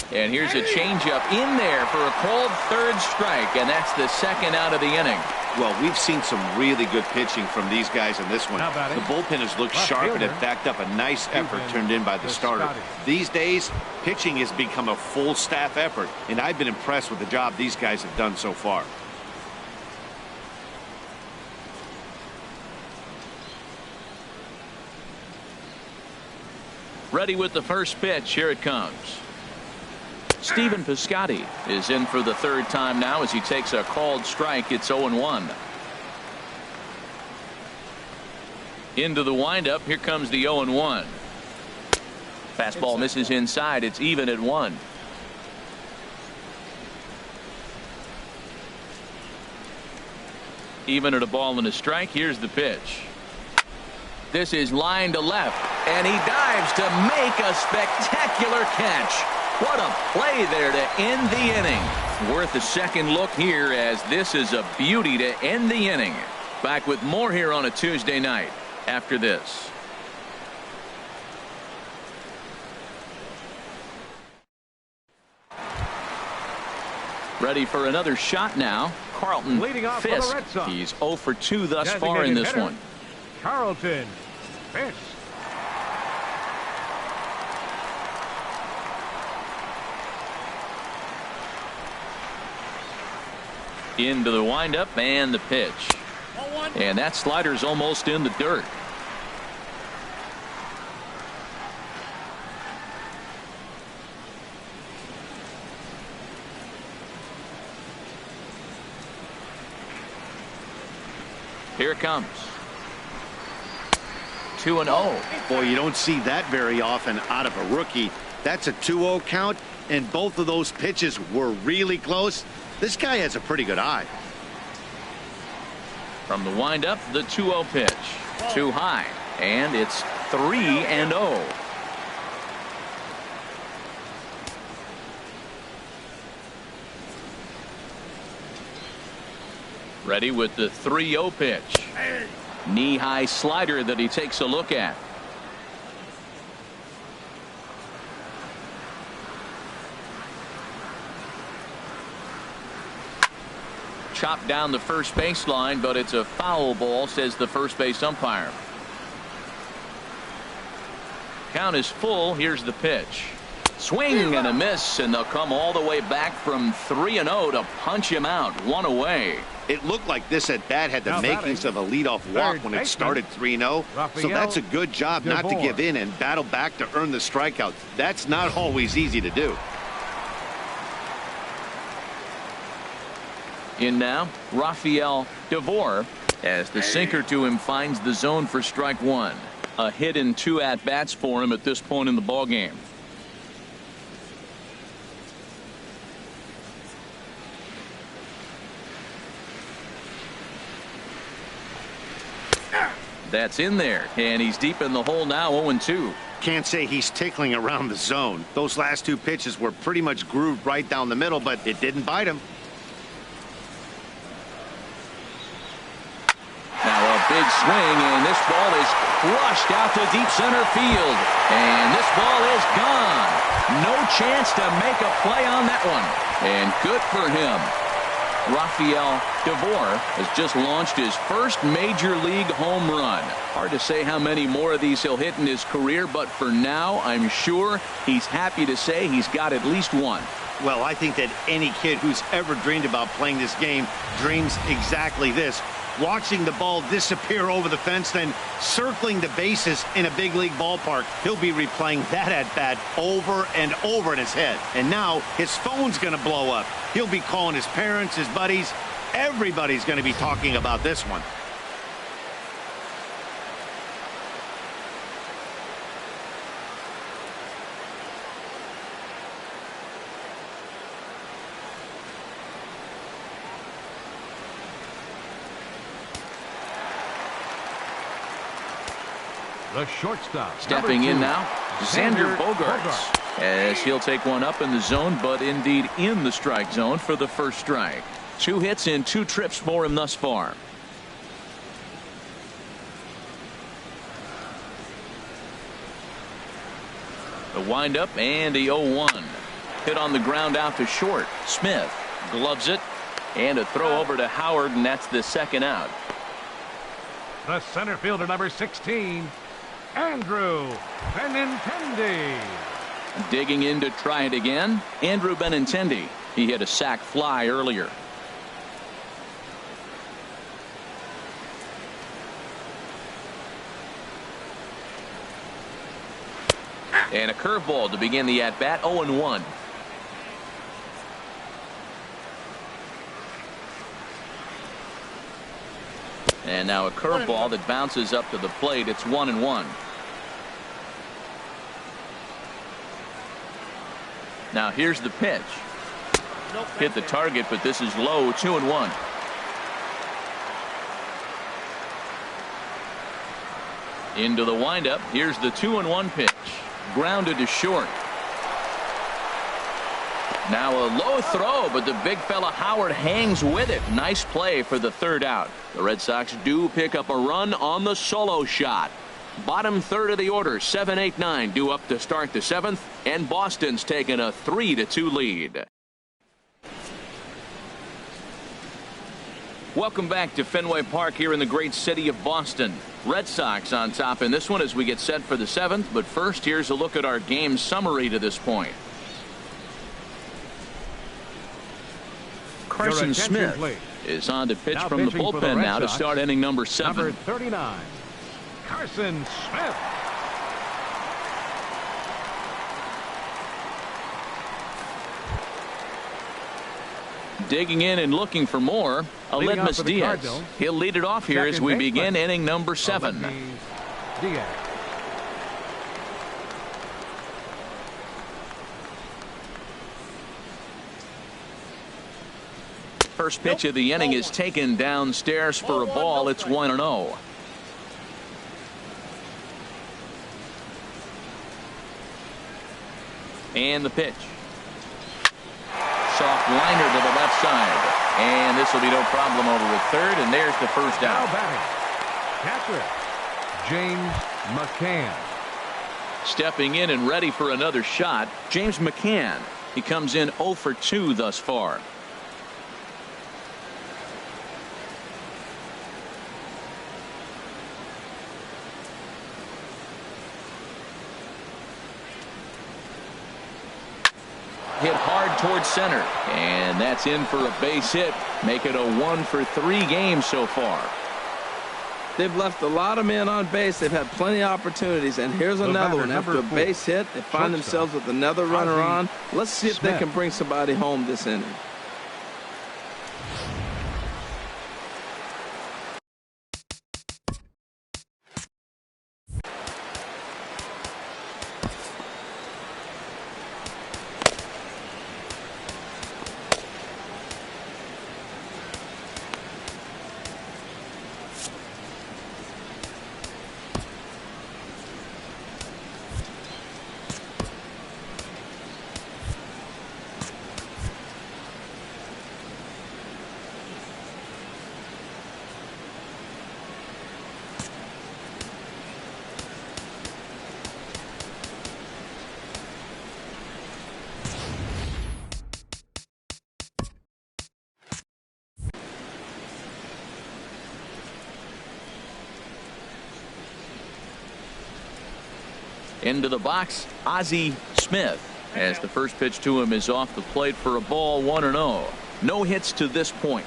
And here's a changeup in there for a called third strike, and that's the second out of the inning. Well, we've seen some really good pitching from these guys in this one. The bullpen has looked sharp and have backed up a nice effort turned in by the starter. These days, pitching has become a full staff effort, and I've been impressed with the job these guys have done so far. Ready with the first pitch. Here it comes. Stephen Piscotty is in for the third time now as he takes a called strike. It's 0-1. Into the windup. Here comes the 0-1. Fastball misses inside. It's even at 1. Even at a ball and a strike. Here's the pitch. This is line to left, and he dives to make a spectacular catch. What a play there to end the inning. Worth a second look here, as this is a beauty to end the inning. Back with more here on a Tuesday night after this. Ready for another shot now. Carlton Fisk. He's 0 for 2 thus far in this one. Carlton Fisk. Into the windup and the pitch. And that slider's almost in the dirt. Here it comes. 2-0. Boy, you don't see that very often out of a rookie. That's a 2-0 count, and both of those pitches were really close. This guy has a pretty good eye. From the windup, the 2-0 pitch. Too high, and it's 3-0. Ready with the 3-0 pitch. Knee-high slider that he takes a look at. Chopped down the first baseline, but it's a foul ball, says the first base umpire. Count is full. Here's the pitch. Swing and a miss, and they'll come all the way back from 3-0 to punch him out. 1 away. It looked like this at bat had the makings of a leadoff walk when it started 3-0. So that's a good job not to give in and battle back to earn the strikeout. That's not always easy to do. In now, Rafael Devore, as the sinker to him finds the zone for strike 1. A hit in 2 at-bats for him at this point in the ballgame. That's in there, and he's deep in the hole now, 0-2. Can't say he's tickling around the zone. Those last two pitches were pretty much grooved right down the middle, but it didn't bite him. Now a big swing, and this ball is crushed out to deep center field. And this ball is gone. No chance to make a play on that one. And good for him. Rafael Devore has just launched his first major league home run. Hard to say how many more of these he'll hit in his career, but for now, I'm sure he's happy to say he's got at least one. Well, I think that any kid who's ever dreamed about playing this game dreams exactly this. Watching the ball disappear over the fence, then circling the bases in a big league ballpark. He'll be replaying that at bat over and over in his head. And now his phone's going to blow up. He'll be calling his parents, his buddies. Everybody's going to be talking about this one. The shortstop. Stepping in now, Xander Bogaerts, as he'll take one up in the zone, but indeed in the strike zone for the first strike. 2 hits in 2 trips for him thus far. The windup and the 0-1. Hit on the ground out to short. Smith gloves it, and a throw over to Howard, and that's the second out. The center fielder, number 16, Andrew Benintendi. Digging in to try it again, Andrew Benintendi. He hit a sac fly earlier. And a curveball to begin the at-bat, 0-1. And now a curveball that bounces up to the plate. It's 1-1. Now here's the pitch. Hit the target, but this is low, 2-1. Into the windup. Here's the 2-1 pitch. Grounded to short. Now a low throw, but the big fella Howard hangs with it. Nice play for the third out. The Red Sox do pick up a run on the solo shot. Bottom third of the order, 7-8-9 due up to start the 7th, and Boston's taken a 3-2 lead. Welcome back to Fenway Park here in the great city of Boston. Red Sox on top in this one as we get set for the 7th, but first here's a look at our game summary to this point. Carson Smith is on to pitch from the bullpen now to start inning number 7. Number 39, Carson Smith. Digging in and looking for more, Aledmus Diaz. He'll lead it off here as we begin inning number 7. Diaz. First pitch of the inning is taken downstairs for a ball. It's 1-0. And the pitch. Soft liner to the left side. And this will be no problem over at third. And there's the first out. Now batting, catcher, James Mccann. Stepping in and ready for another shot, James Mccann. He comes in 0 for 2 thus far. Hit hard towards center, and that's in for a base hit. Make it a 1 for 3 game so far. They've left a lot of men on base. They've had plenty of opportunities, and here's another one. After a base hit, they find themselves with another runner on. Let's see if they can bring somebody home this inning. Into the box, Ozzie Smith, as the first pitch to him is off the plate for a ball, 1-0. No hits to this point.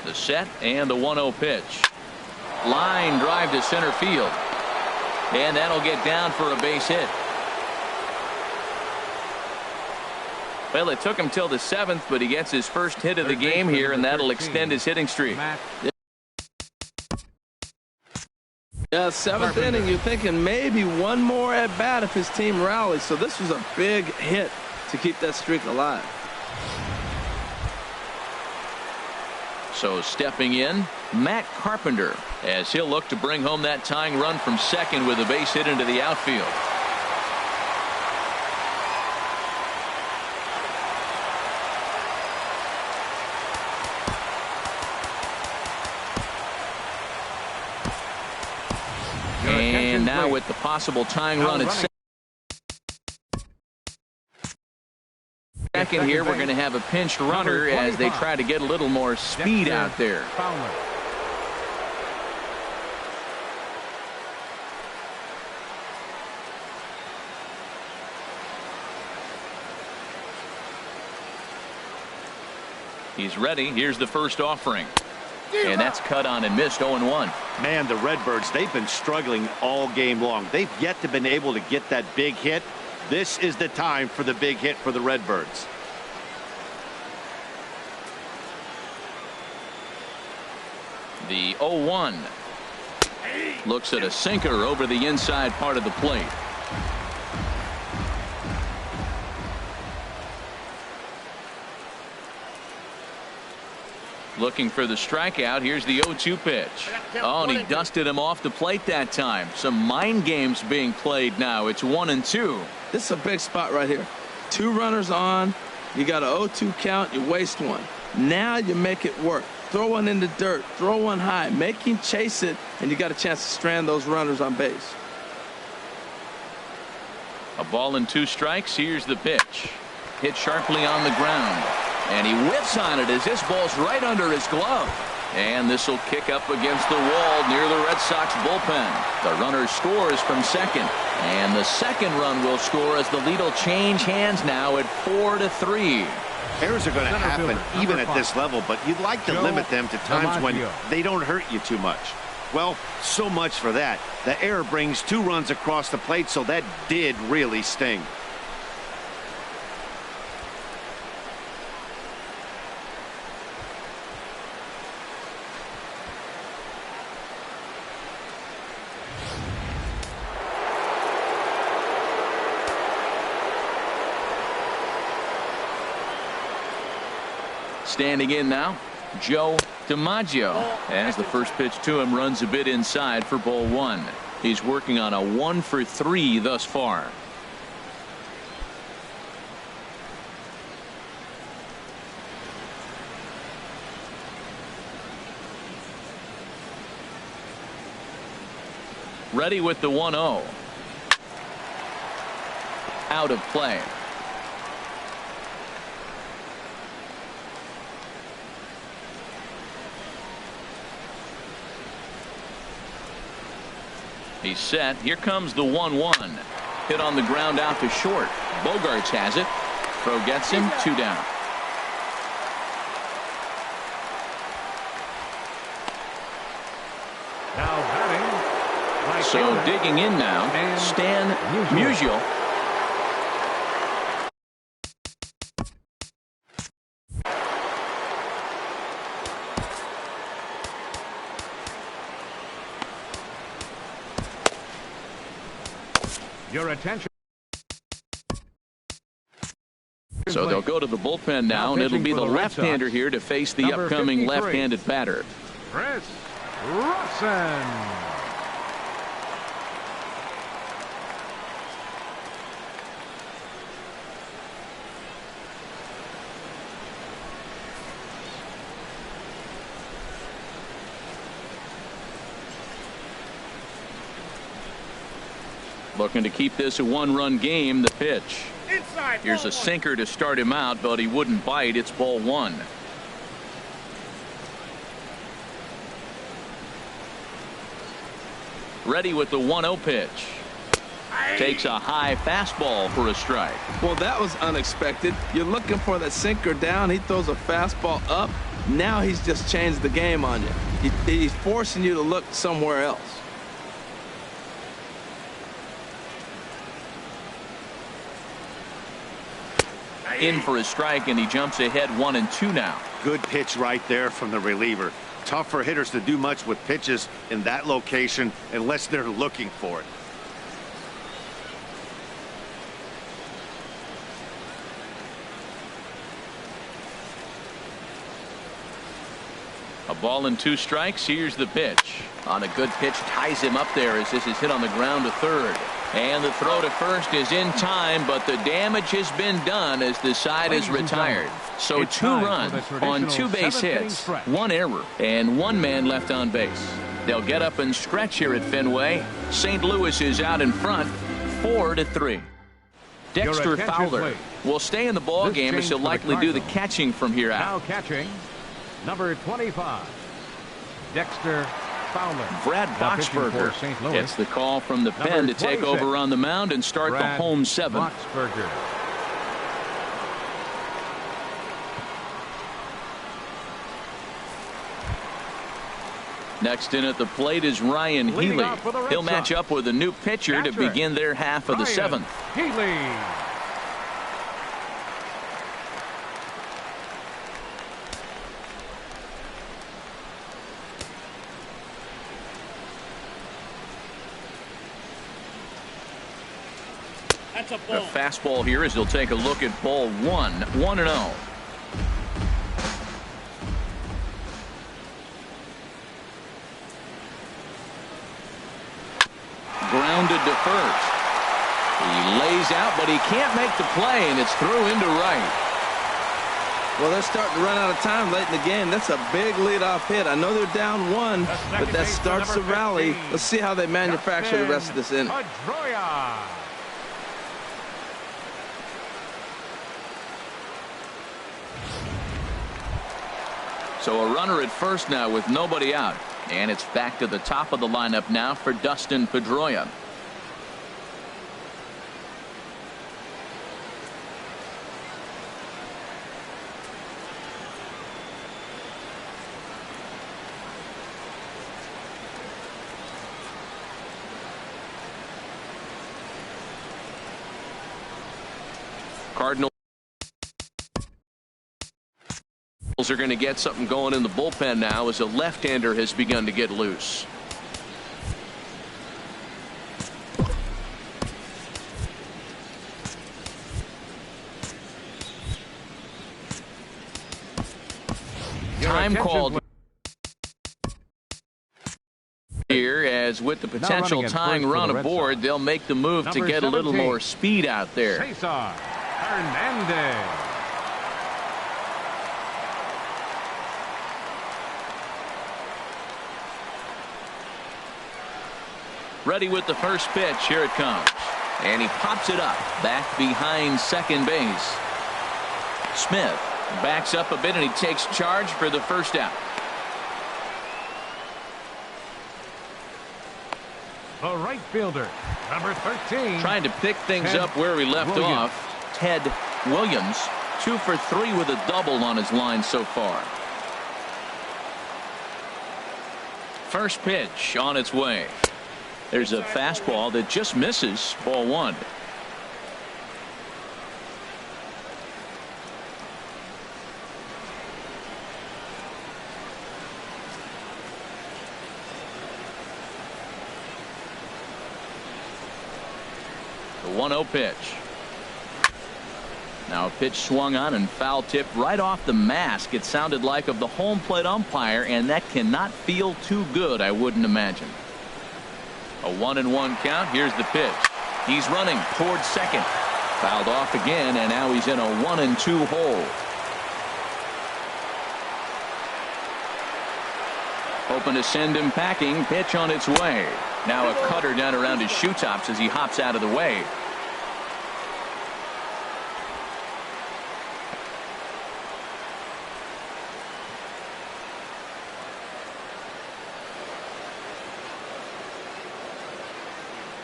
The set and the 1-0 pitch. Line drive to center field. And that'll get down for a base hit. Well, it took him till the 7th, but he gets his first hit of the game here, and that'll extend his hitting streak. Yeah, 7th inning, you're thinking maybe one more at bat if his team rallies. So this was a big hit to keep that streak alive. So stepping in, Matt Carpenter, as he'll look to bring home that tying run from second with a base hit into the outfield. And now with the possible tying run at second here, we're going to have a pinched runner as they try to get a little more speed out there. He's ready. Here's the first offering. And that's cut on and missed. 0-1. Man, the Redbirds, they've been struggling all game long. They've yet to been able to get that big hit. This is the time for the big hit for the Redbirds. The 0-1. Looks at a sinker over the inside part of the plate. Looking for the strikeout. Here's the 0-2 pitch. Oh, and he dusted him off the plate that time. Some mind games being played now. It's 1-2. This is a big spot right here. 2 runners on. You got an 0-2 count. You waste one. Now you make it work. Throw one in the dirt. Throw one high. Make him chase it, and you got a chance to strand those runners on base. A ball and 2 strikes. Here's the pitch. Hit sharply on the ground. And he whiffs on it as this ball's right under his glove. And this will kick up against the wall near the Red Sox bullpen. The runner scores from second. And the second run will score as the lead will change hands now at 4-3. Errors are going to happen even at this level, but you'd like to limit them to times when they don't hurt you too much. Well, so much for that. The error brings 2 runs across the plate, so that did really sting. Standing in now, Joe DiMaggio, as the first pitch to him runs a bit inside for ball 1. He's working on a 1-for-3 thus far. Ready with the 1-0. Out of play. He's set. Here comes the 1-1. Hit on the ground out to short. Bogarts has it. Throw gets him. 2 down. Now batting. So digging in now, Stan Musial. Your attention. So they'll go to the bullpen now, and it'll be the left-hander here to face the upcoming left-handed batter. Chris Rusin. Looking to keep this a 1-run game. The pitch. Here's a sinker to start him out, but he wouldn't bite. It's ball one. Ready with the 1-0 pitch. Takes a high fastball for a strike. Well, that was unexpected. You're looking for that sinker down. He throws a fastball up. Now he's just changed the game on you. He's forcing you to look somewhere else. In for a strike, and he jumps ahead 1-2 now. Good pitch right there from the reliever. Tough for hitters to do much with pitches in that location unless they're looking for it. A ball and 2 strikes. Here's the pitch. On a good pitch, ties him up there as this is hit on the ground to third. And the throw to first is in time, but the damage has been done as the side is retired. So 2 runs on 2 base hits, 1 error, and 1 man left on base. They'll get up and stretch here at Fenway. St. Louis is out in front, 4-3. Dexter Fowler will stay in the ball game as he'll likely do the catching from here out. Now catching, number 25, Dexter Fowler. Brad Boxberger gets the call from the pen to take over on the mound and start the home 7th. Boxberger. Next in at the plate is Ryan Healy. He'll match up with a new pitcher to begin their half of the 7th. Healy. A fastball here as he'll take a look at ball 1, 1-0. Grounded to first. He lays out, but he can't make the play, and it's through into right. Well, they're starting to run out of time late in the game. That's a big leadoff hit. I know they're down 1, but that starts the rally. Let's see how they manufacture the rest of this inning. Pedroia. So a runner at first now with nobody out. And it's back to the top of the lineup now for Dustin Pedroia. Cardinals are going to get something going in the bullpen now as a left-hander has begun to get loose. Time called here, as with the potential tying run aboard, they'll make the move to get a little more speed out there. Cesar Hernandez. Ready with the first pitch. Here it comes. And he pops it up back behind second base. Smith backs up a bit and he takes charge for the first out. The right fielder, number 13. Trying to pick things up where we left off. Ted Williams, 2 for 3 with a double on his line so far. First pitch on its way. There's a fastball that just misses, ball 1. The 1-0 pitch. Now a pitch swung on and foul tipped right off the mask, it sounded like, of the home plate umpire, and that cannot feel too good, I wouldn't imagine. A 1-1 count. Here's the pitch. He's running towards second. Fouled off again, and now he's in a 1-2 hole. Hoping to send him packing. Pitch on its way. Now a cutter down around his shoe tops as he hops out of the way.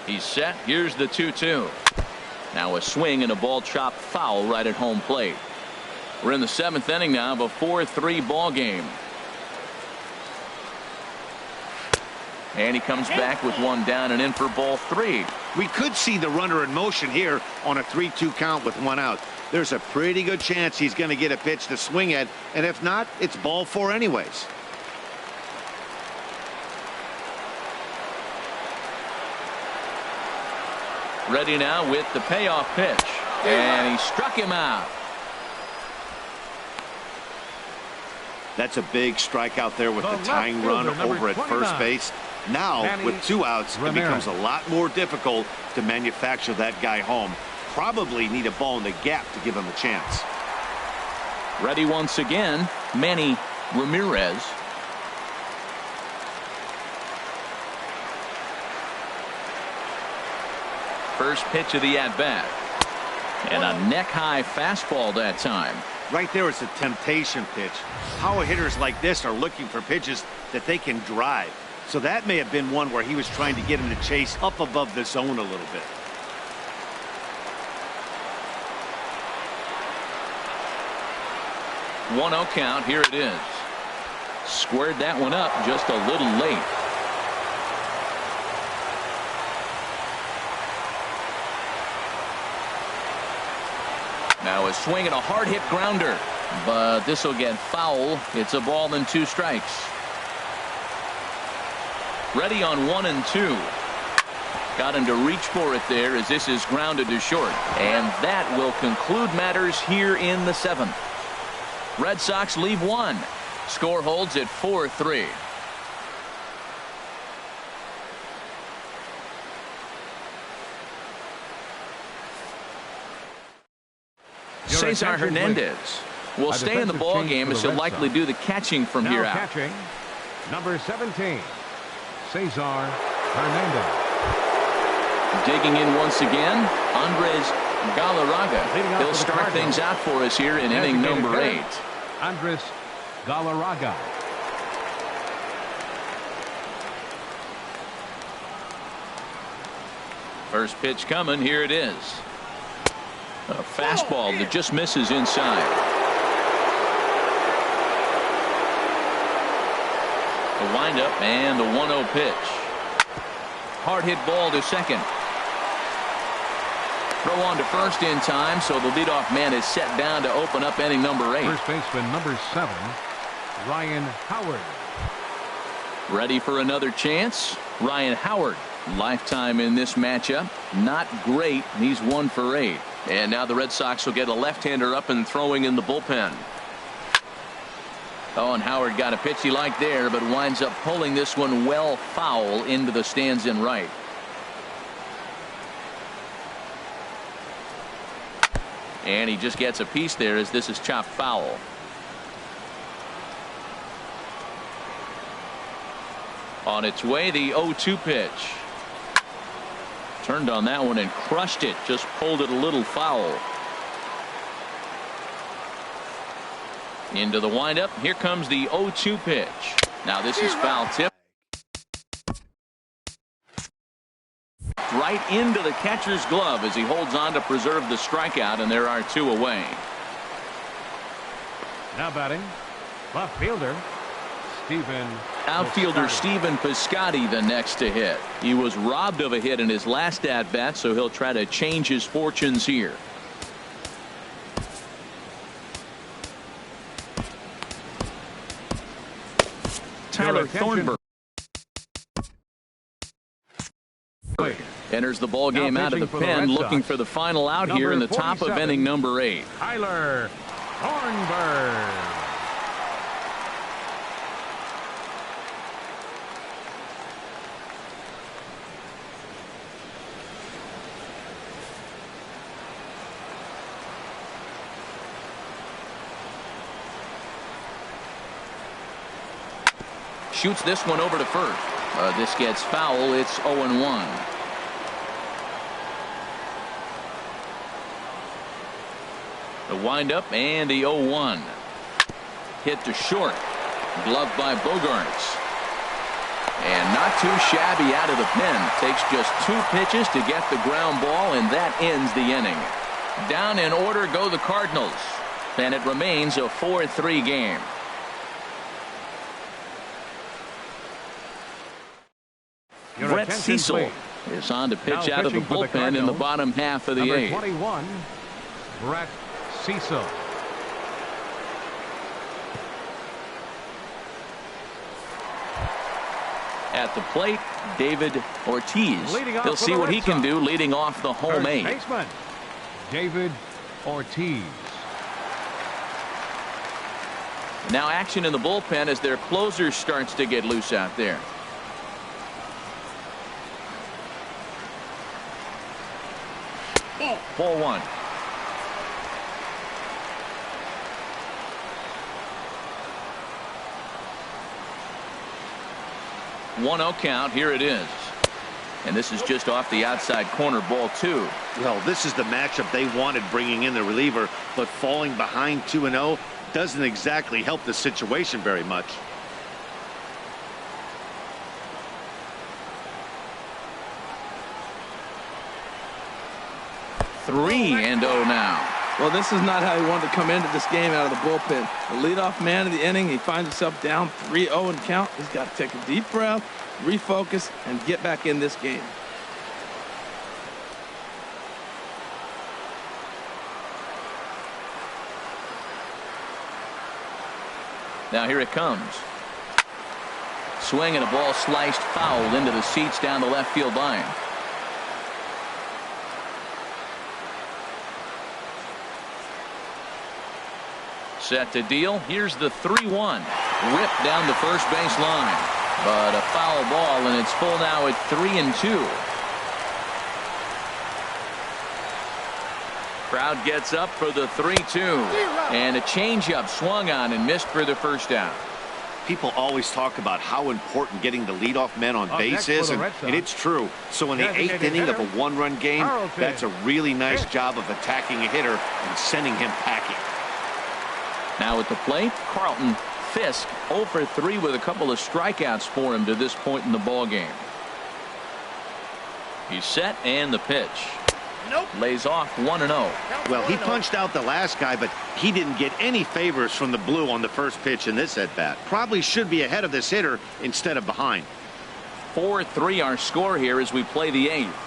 He's set. Here's the 2-2. Now a swing and a ball chopped foul right at home plate. We're in the 7th inning now of a 4-3 ball game. And he comes back with one down and in for ball 3. We could see the runner in motion here on a 3-2 count with one out. There's a pretty good chance he's going to get a pitch to swing at, and if not, it's ball 4 anyways. Ready now with the payoff pitch, and he struck him out. That's a big strikeout there with the tying run over at first base. Now, Manny with 2 outs, Ramirez. it becomes a lot more difficult to manufacture that guy home. Probably need a ball in the gap to give him a chance. Ready once again, Manny Ramirez. First pitch of the at-bat. And a neck-high fastball that time. Right there, it's a temptation pitch. Power hitters like this are looking for pitches that they can drive. So that may have been one where he was trying to get him to chase up above the zone a little bit. One 0 count. Here it is. Squared that one up just a little late. Now a swing and a hard hit grounder, but this will get foul. It's a ball and 2 strikes. Ready on 1 and 2. Got him to reach for it there as this is grounded to short, and that will conclude matters here in the 7th. Red Sox leave 1. Score holds at 4-3. Cesar Hernandez will stay in the ball game as he'll likely do the catching from here out. Catching, number 17, Cesar Hernandez. Digging in once again, Andres Galarraga. He'll start things out for us here in inning number 8. Andres Galarraga. First pitch coming. Here it is. A fastball that just misses inside. The windup and the 1-0 pitch. Hard hit ball to second. Throw on to first in time, so the leadoff man is set down to open up inning number 8. First baseman number 7, Ryan Howard. Ready for another chance. Ryan Howard, lifetime in this matchup. Not great. He's 1 for 8. And now the Red Sox will get a left-hander up and throwing in the bullpen. Oh, and Howard got a pitch he liked there, but winds up pulling this one well foul into the stands in right. And he just gets a piece there as this is chopped foul. On its way, the 0-2 pitch. Turned on that one and crushed it. Just pulled it a little foul. Into the windup. Here comes the 0-2 pitch. Now this is foul tip. Right into the catcher's glove as he holds on to preserve the strikeout, and there are 2 away. Now batting, left fielder Stephen. Outfielder Stephen Piscotty the next to hit. He was robbed of a hit in his last at bat, so he'll try to change his fortunes here. Tyler Thornburg enters the ball game out of the pen, looking for the final out here in the top of inning number 8. Tyler Thornburg. Shoots this one over to first. This gets foul. It's 0-1. The windup and the 0-1. Hit to short. Gloved by Bogarts. And not too shabby out of the pen. Takes just 2 pitches to get the ground ball, and that ends the inning. Down in order go the Cardinals, and it remains a 4-3 game. Brett Cecil is on to pitch out of the bullpen in the bottom half of the 8th. 21, Brett Cecil. At the plate, David Ortiz. He'll see what he can do leading off the home 8. Baseman, David Ortiz. Now action in the bullpen as their closer starts to get loose out there. Ball 1. One 0 count. Here it is. And this is just off the outside corner. Ball 2. Well, this is the matchup they wanted, bringing in the reliever, but falling behind 2-0 doesn't exactly help the situation very much. Three and 0 now. Well, this is not how he wanted to come into this game out of the bullpen. The leadoff man of the inning, he finds himself down 3-0 in count. He's got to take a deep breath, refocus, and get back in this game. Now here it comes. Swing and a ball sliced foul into the seats down the left field line. Set to deal. Here's the 3-1. Ripped down the first base line. But a foul ball, and it's full now at 3-2. Crowd gets up for the 3-2. And a changeup swung on and missed for the first down. People always talk about how important getting the leadoff man on base is, and it's true. So in the 8th inning of a 1-run game, that's a really nice job of attacking a hitter and sending him packing. Now at the plate, Carlton Fisk 0 for 3 with a couple of strikeouts for him to this point in the ball game. He's set, and the pitch. Lays off 1-0. Well, he punched out the last guy, but he didn't get any favors from the blue on the first pitch in this at-bat. Probably should be ahead of this hitter instead of behind. 4-3 our score here as we play the 8th.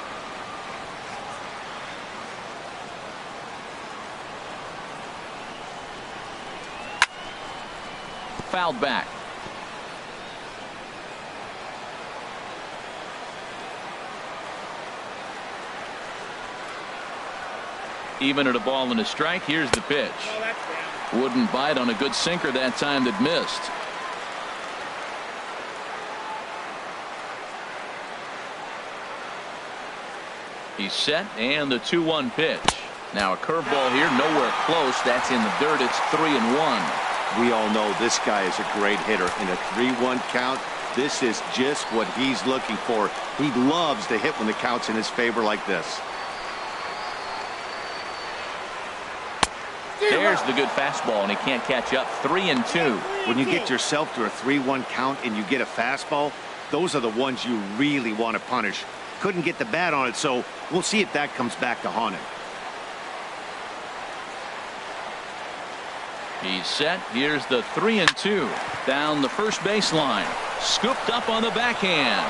Fouled back. Even at a ball and a strike. Here's the pitch. Wouldn't bite on a good sinker that time that missed. He's set, and the 2-1 pitch. Now a curveball here, nowhere close. That's in the dirt. It's 3-1. We all know this guy is a great hitter. In a 3-1 count, this is just what he's looking for. He loves to hit when the count's in his favor like this. There's the good fastball, and he can't catch up. 3-2. When you get yourself to a 3-1 count and you get a fastball, those are the ones you really want to punish. Couldn't get the bat on it, so we'll see if that comes back to haunt him. He's set. Here's the 3-2. Down the first baseline. Scooped up on the backhand.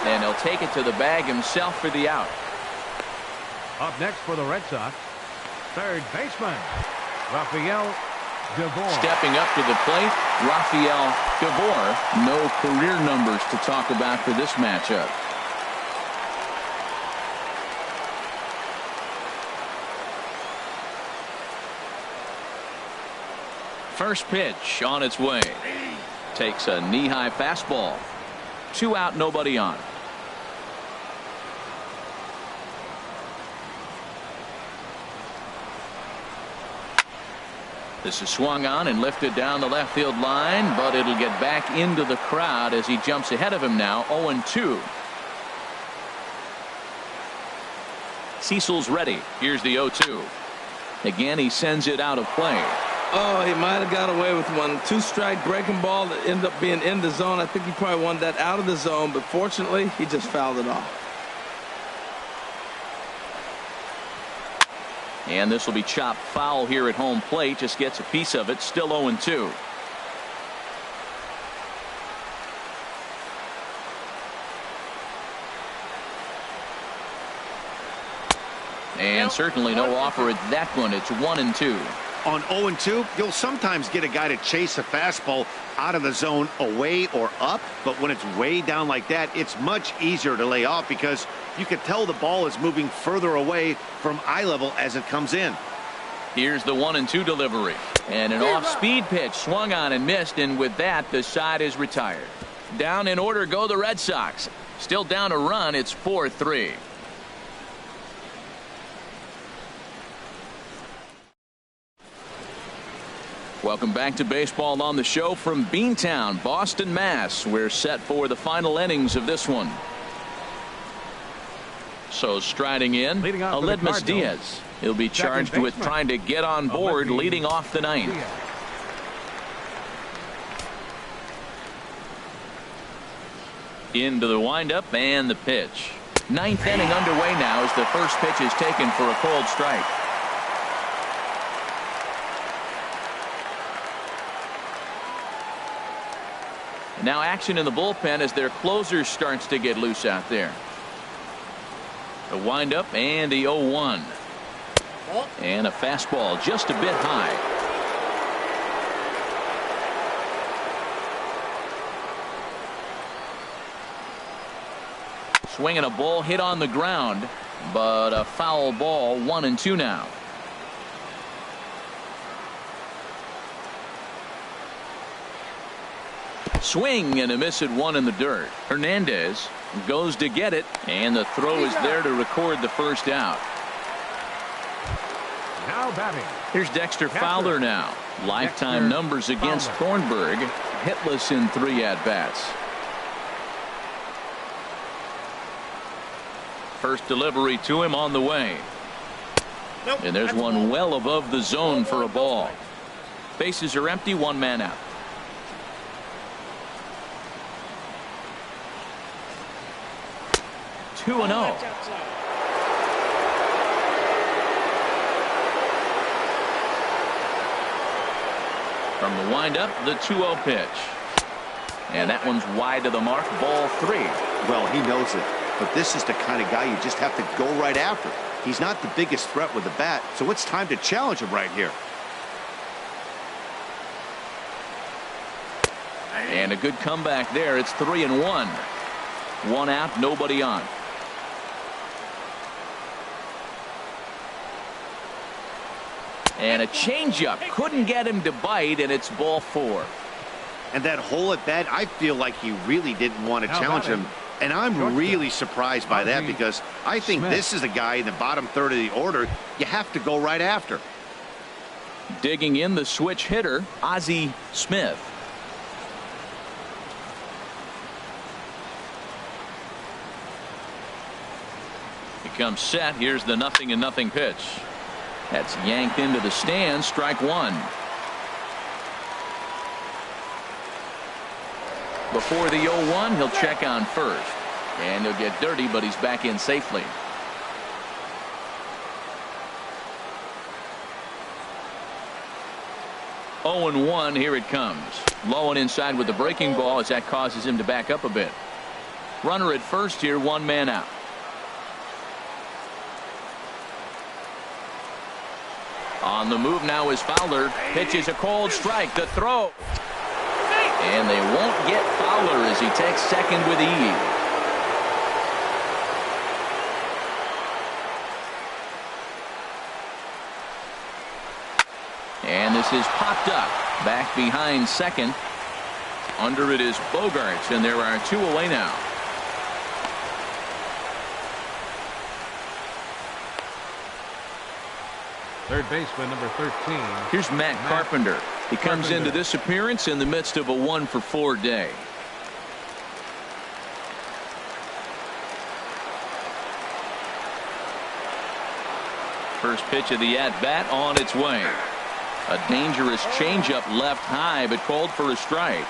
And he'll take it to the bag himself for the out. Up next for the Red Sox, third baseman, Rafael Devore. Stepping up to the plate, Rafael Devore. No career numbers to talk about for this matchup. First pitch on its way. Takes a knee-high fastball. 2 out, nobody on. This is swung on and lifted down the left field line, but it'll get back into the crowd as he jumps ahead of him now. 0-2. Cecil's ready. Here's the 0-2. Again, he sends it out of play. Oh, he might have got away with one. 2-strike breaking ball that ended up being in the zone. I think he probably won that out of the zone, but fortunately, he just fouled it off. And this will be chopped foul here at home plate. Just gets a piece of it. Still 0-2. And certainly no offer at that one. It's 1-2. On 0-2, you'll sometimes get a guy to chase a fastball out of the zone away or up, but when it's way down like that, it's much easier to lay off because you can tell the ball is moving further away from eye level as it comes in. Here's the 1-2 delivery. And an off-speed pitch swung on and missed, and with that, the side is retired. Down in order go the Red Sox. Still down a run. It's 4-3. Welcome back to baseball on the show from Beantown, Boston, Mass. We're set for the final innings of this one. So striding in, Aledmus Diaz. He'll be charged with trying to get on board leading off the ninth. Into the windup and the pitch. Ninth inning underway now as the first pitch is taken for a cold strike. Now action in the bullpen as their closer starts to get loose out there. The windup and the 0-1. And a fastball just a bit high. Swinging a ball hit on the ground, but a foul ball. 1-2 now. Swing and a miss at one in the dirt. Hernandez goes to get it, and the throw is there to record the first out. Now batting. Here's Dexter Fowler now. Lifetime numbers against Thornburg. Hitless in 3 at-bats. First delivery to him on the way. And there's one well above the zone for a ball. Bases are empty, 1 man out. Two and 0. From the windup, the 2-0 pitch. And that one's wide to the mark. Ball 3. Well, he knows it. But this is the kind of guy you just have to go right after. He's not the biggest threat with the bat, so it's time to challenge him right here. And a good comeback there. It's 3-1. 1 out, nobody on. And a changeup couldn't get him to bite, and it's ball 4. And that hole at bat, I feel like he really didn't want to challenge him. And I'm really surprised by that because I think this is a guy in the bottom third of the order you have to go right after. Digging in the switch hitter, Ozzie Smith. He comes set. Here's the 0-0 pitch. That's yanked into the stand. Strike 1. Before the 0-1, he'll check on first. And he'll get dirty, but he's back in safely. Oh and 1, here it comes. Low and inside with the breaking ball as that causes him to back up a bit. Runner at first here, 1 man out. On the move now is Fowler. Pitches a cold strike. The throw. And they won't get Fowler as he takes second with ease. And this is popped up. Back behind second. Under it is Bogarts, and there are 2 away now. Third baseman, number 13. Here's Matt Carpenter. He comes into this appearance in the midst of a 1-for-4 day. First pitch of the at-bat on its way. A dangerous changeup left high, but called for a strike.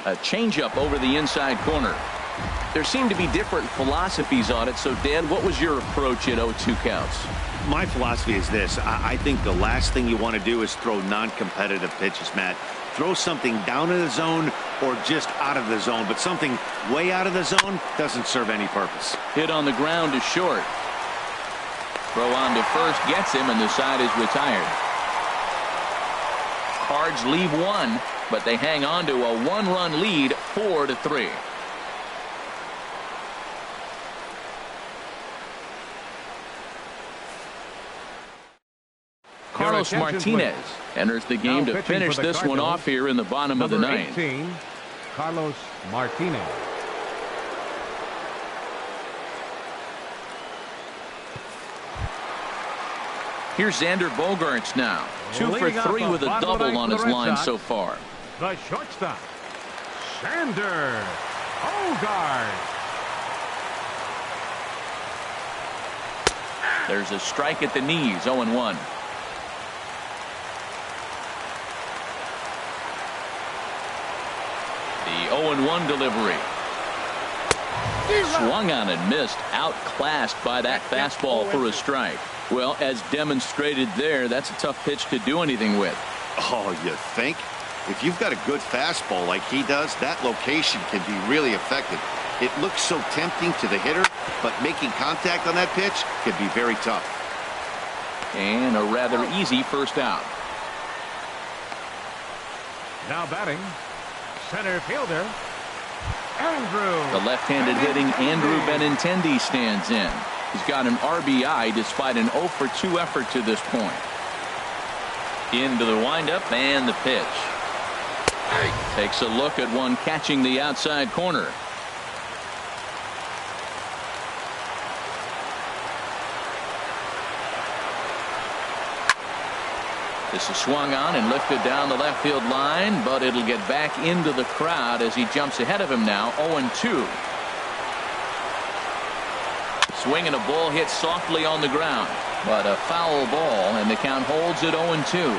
A changeup over the inside corner. There seem to be different philosophies on it. So, Dan, what was your approach at 0-2 counts? My philosophy is this. I think the last thing you want to do is throw non-competitive pitches, Matt. Throw something down in the zone or just out of the zone, but something way out of the zone doesn't serve any purpose. Hit on the ground is short. Throw on to first gets him, and the side is retired. Cards leave one, but they hang on to a one-run lead, 4-3. Carlos Martinez enters the game to finish this one off here in the bottom of the ninth. 18, Carlos Martinez. Here's Xander Bogaerts now. 2 for 3 with a double on his line so far. The shortstop, Xander Bogaerts. There's a strike at the knees, 0-1. The 0-1 delivery. Swung on and missed, outclassed by that fastball for a strike. Well, as demonstrated there, that's a tough pitch to do anything with. Oh, you think? If you've got a good fastball like he does, that location can be really effective. It looks so tempting to the hitter, but making contact on that pitch can be very tough. And a rather easy first out. Now batting, center fielder, Andrew. The left-handed hitting Andrew Benintendi stands in. He's got an RBI despite an 0 for 2 effort to this point. Into the windup and the pitch. Takes a look at one catching the outside corner. This is swung on and lifted down the left field line, but it'll get back into the crowd as he jumps ahead of him now. 0-2. Swing and a ball hit softly on the ground, but a foul ball, and the count holds at 0-2.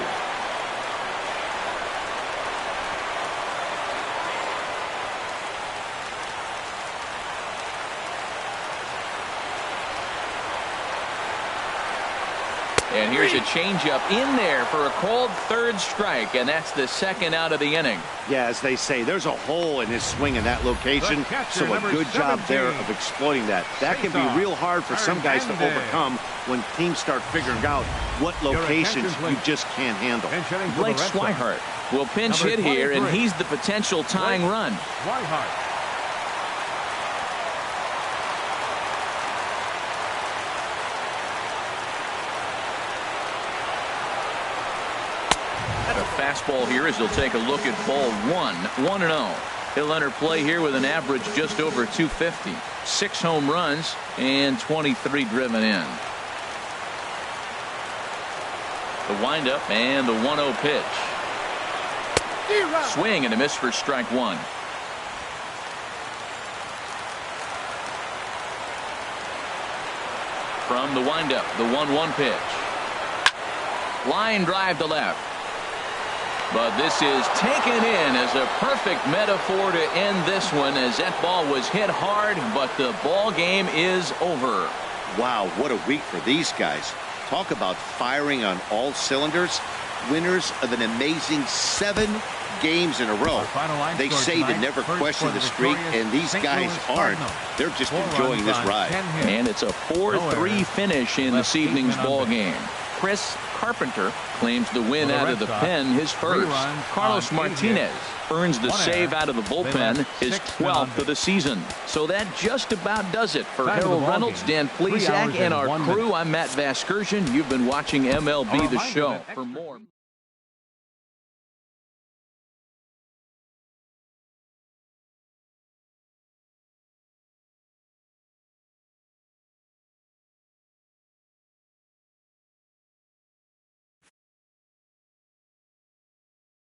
And here's a changeup in there for a called third strike, and that's the second out of the inning. Yeah, as they say, there's a hole in his swing in that location, so a good job there of exploiting that. That can be real hard for some guys to overcome when teams start figuring out what locations you just can't handle. Blake Swihart will pinch hit here, and he's the potential tying run. Swihart. Fastball here as he'll take a look at ball 1-0. He'll enter play here with an average just over 250. 6 home runs and 23 driven in. The windup and the 1-0 pitch. Swing and a miss for strike 1. From the windup, the 1-1 pitch. Line drive to left. But this is taken in as a perfect metaphor to end this one, as that ball was hit hard, but the ball game is over. Wow, what a week for these guys. Talk about firing on all cylinders. Winners of an amazing 7 games in a row. They say to never question the streak, and these guys aren't. They're just enjoying this ride. And it's a 4-3 finish in this evening's ball game. Chris Carpenter claims the win out of the pen, his first. Carlos Martinez earns the save out of the bullpen, his 12th of the season. So that just about does it for Harold Reynolds, Dan Plesac, and our crew. I'm Matt Vasgersian. You've been watching MLB The Show. For more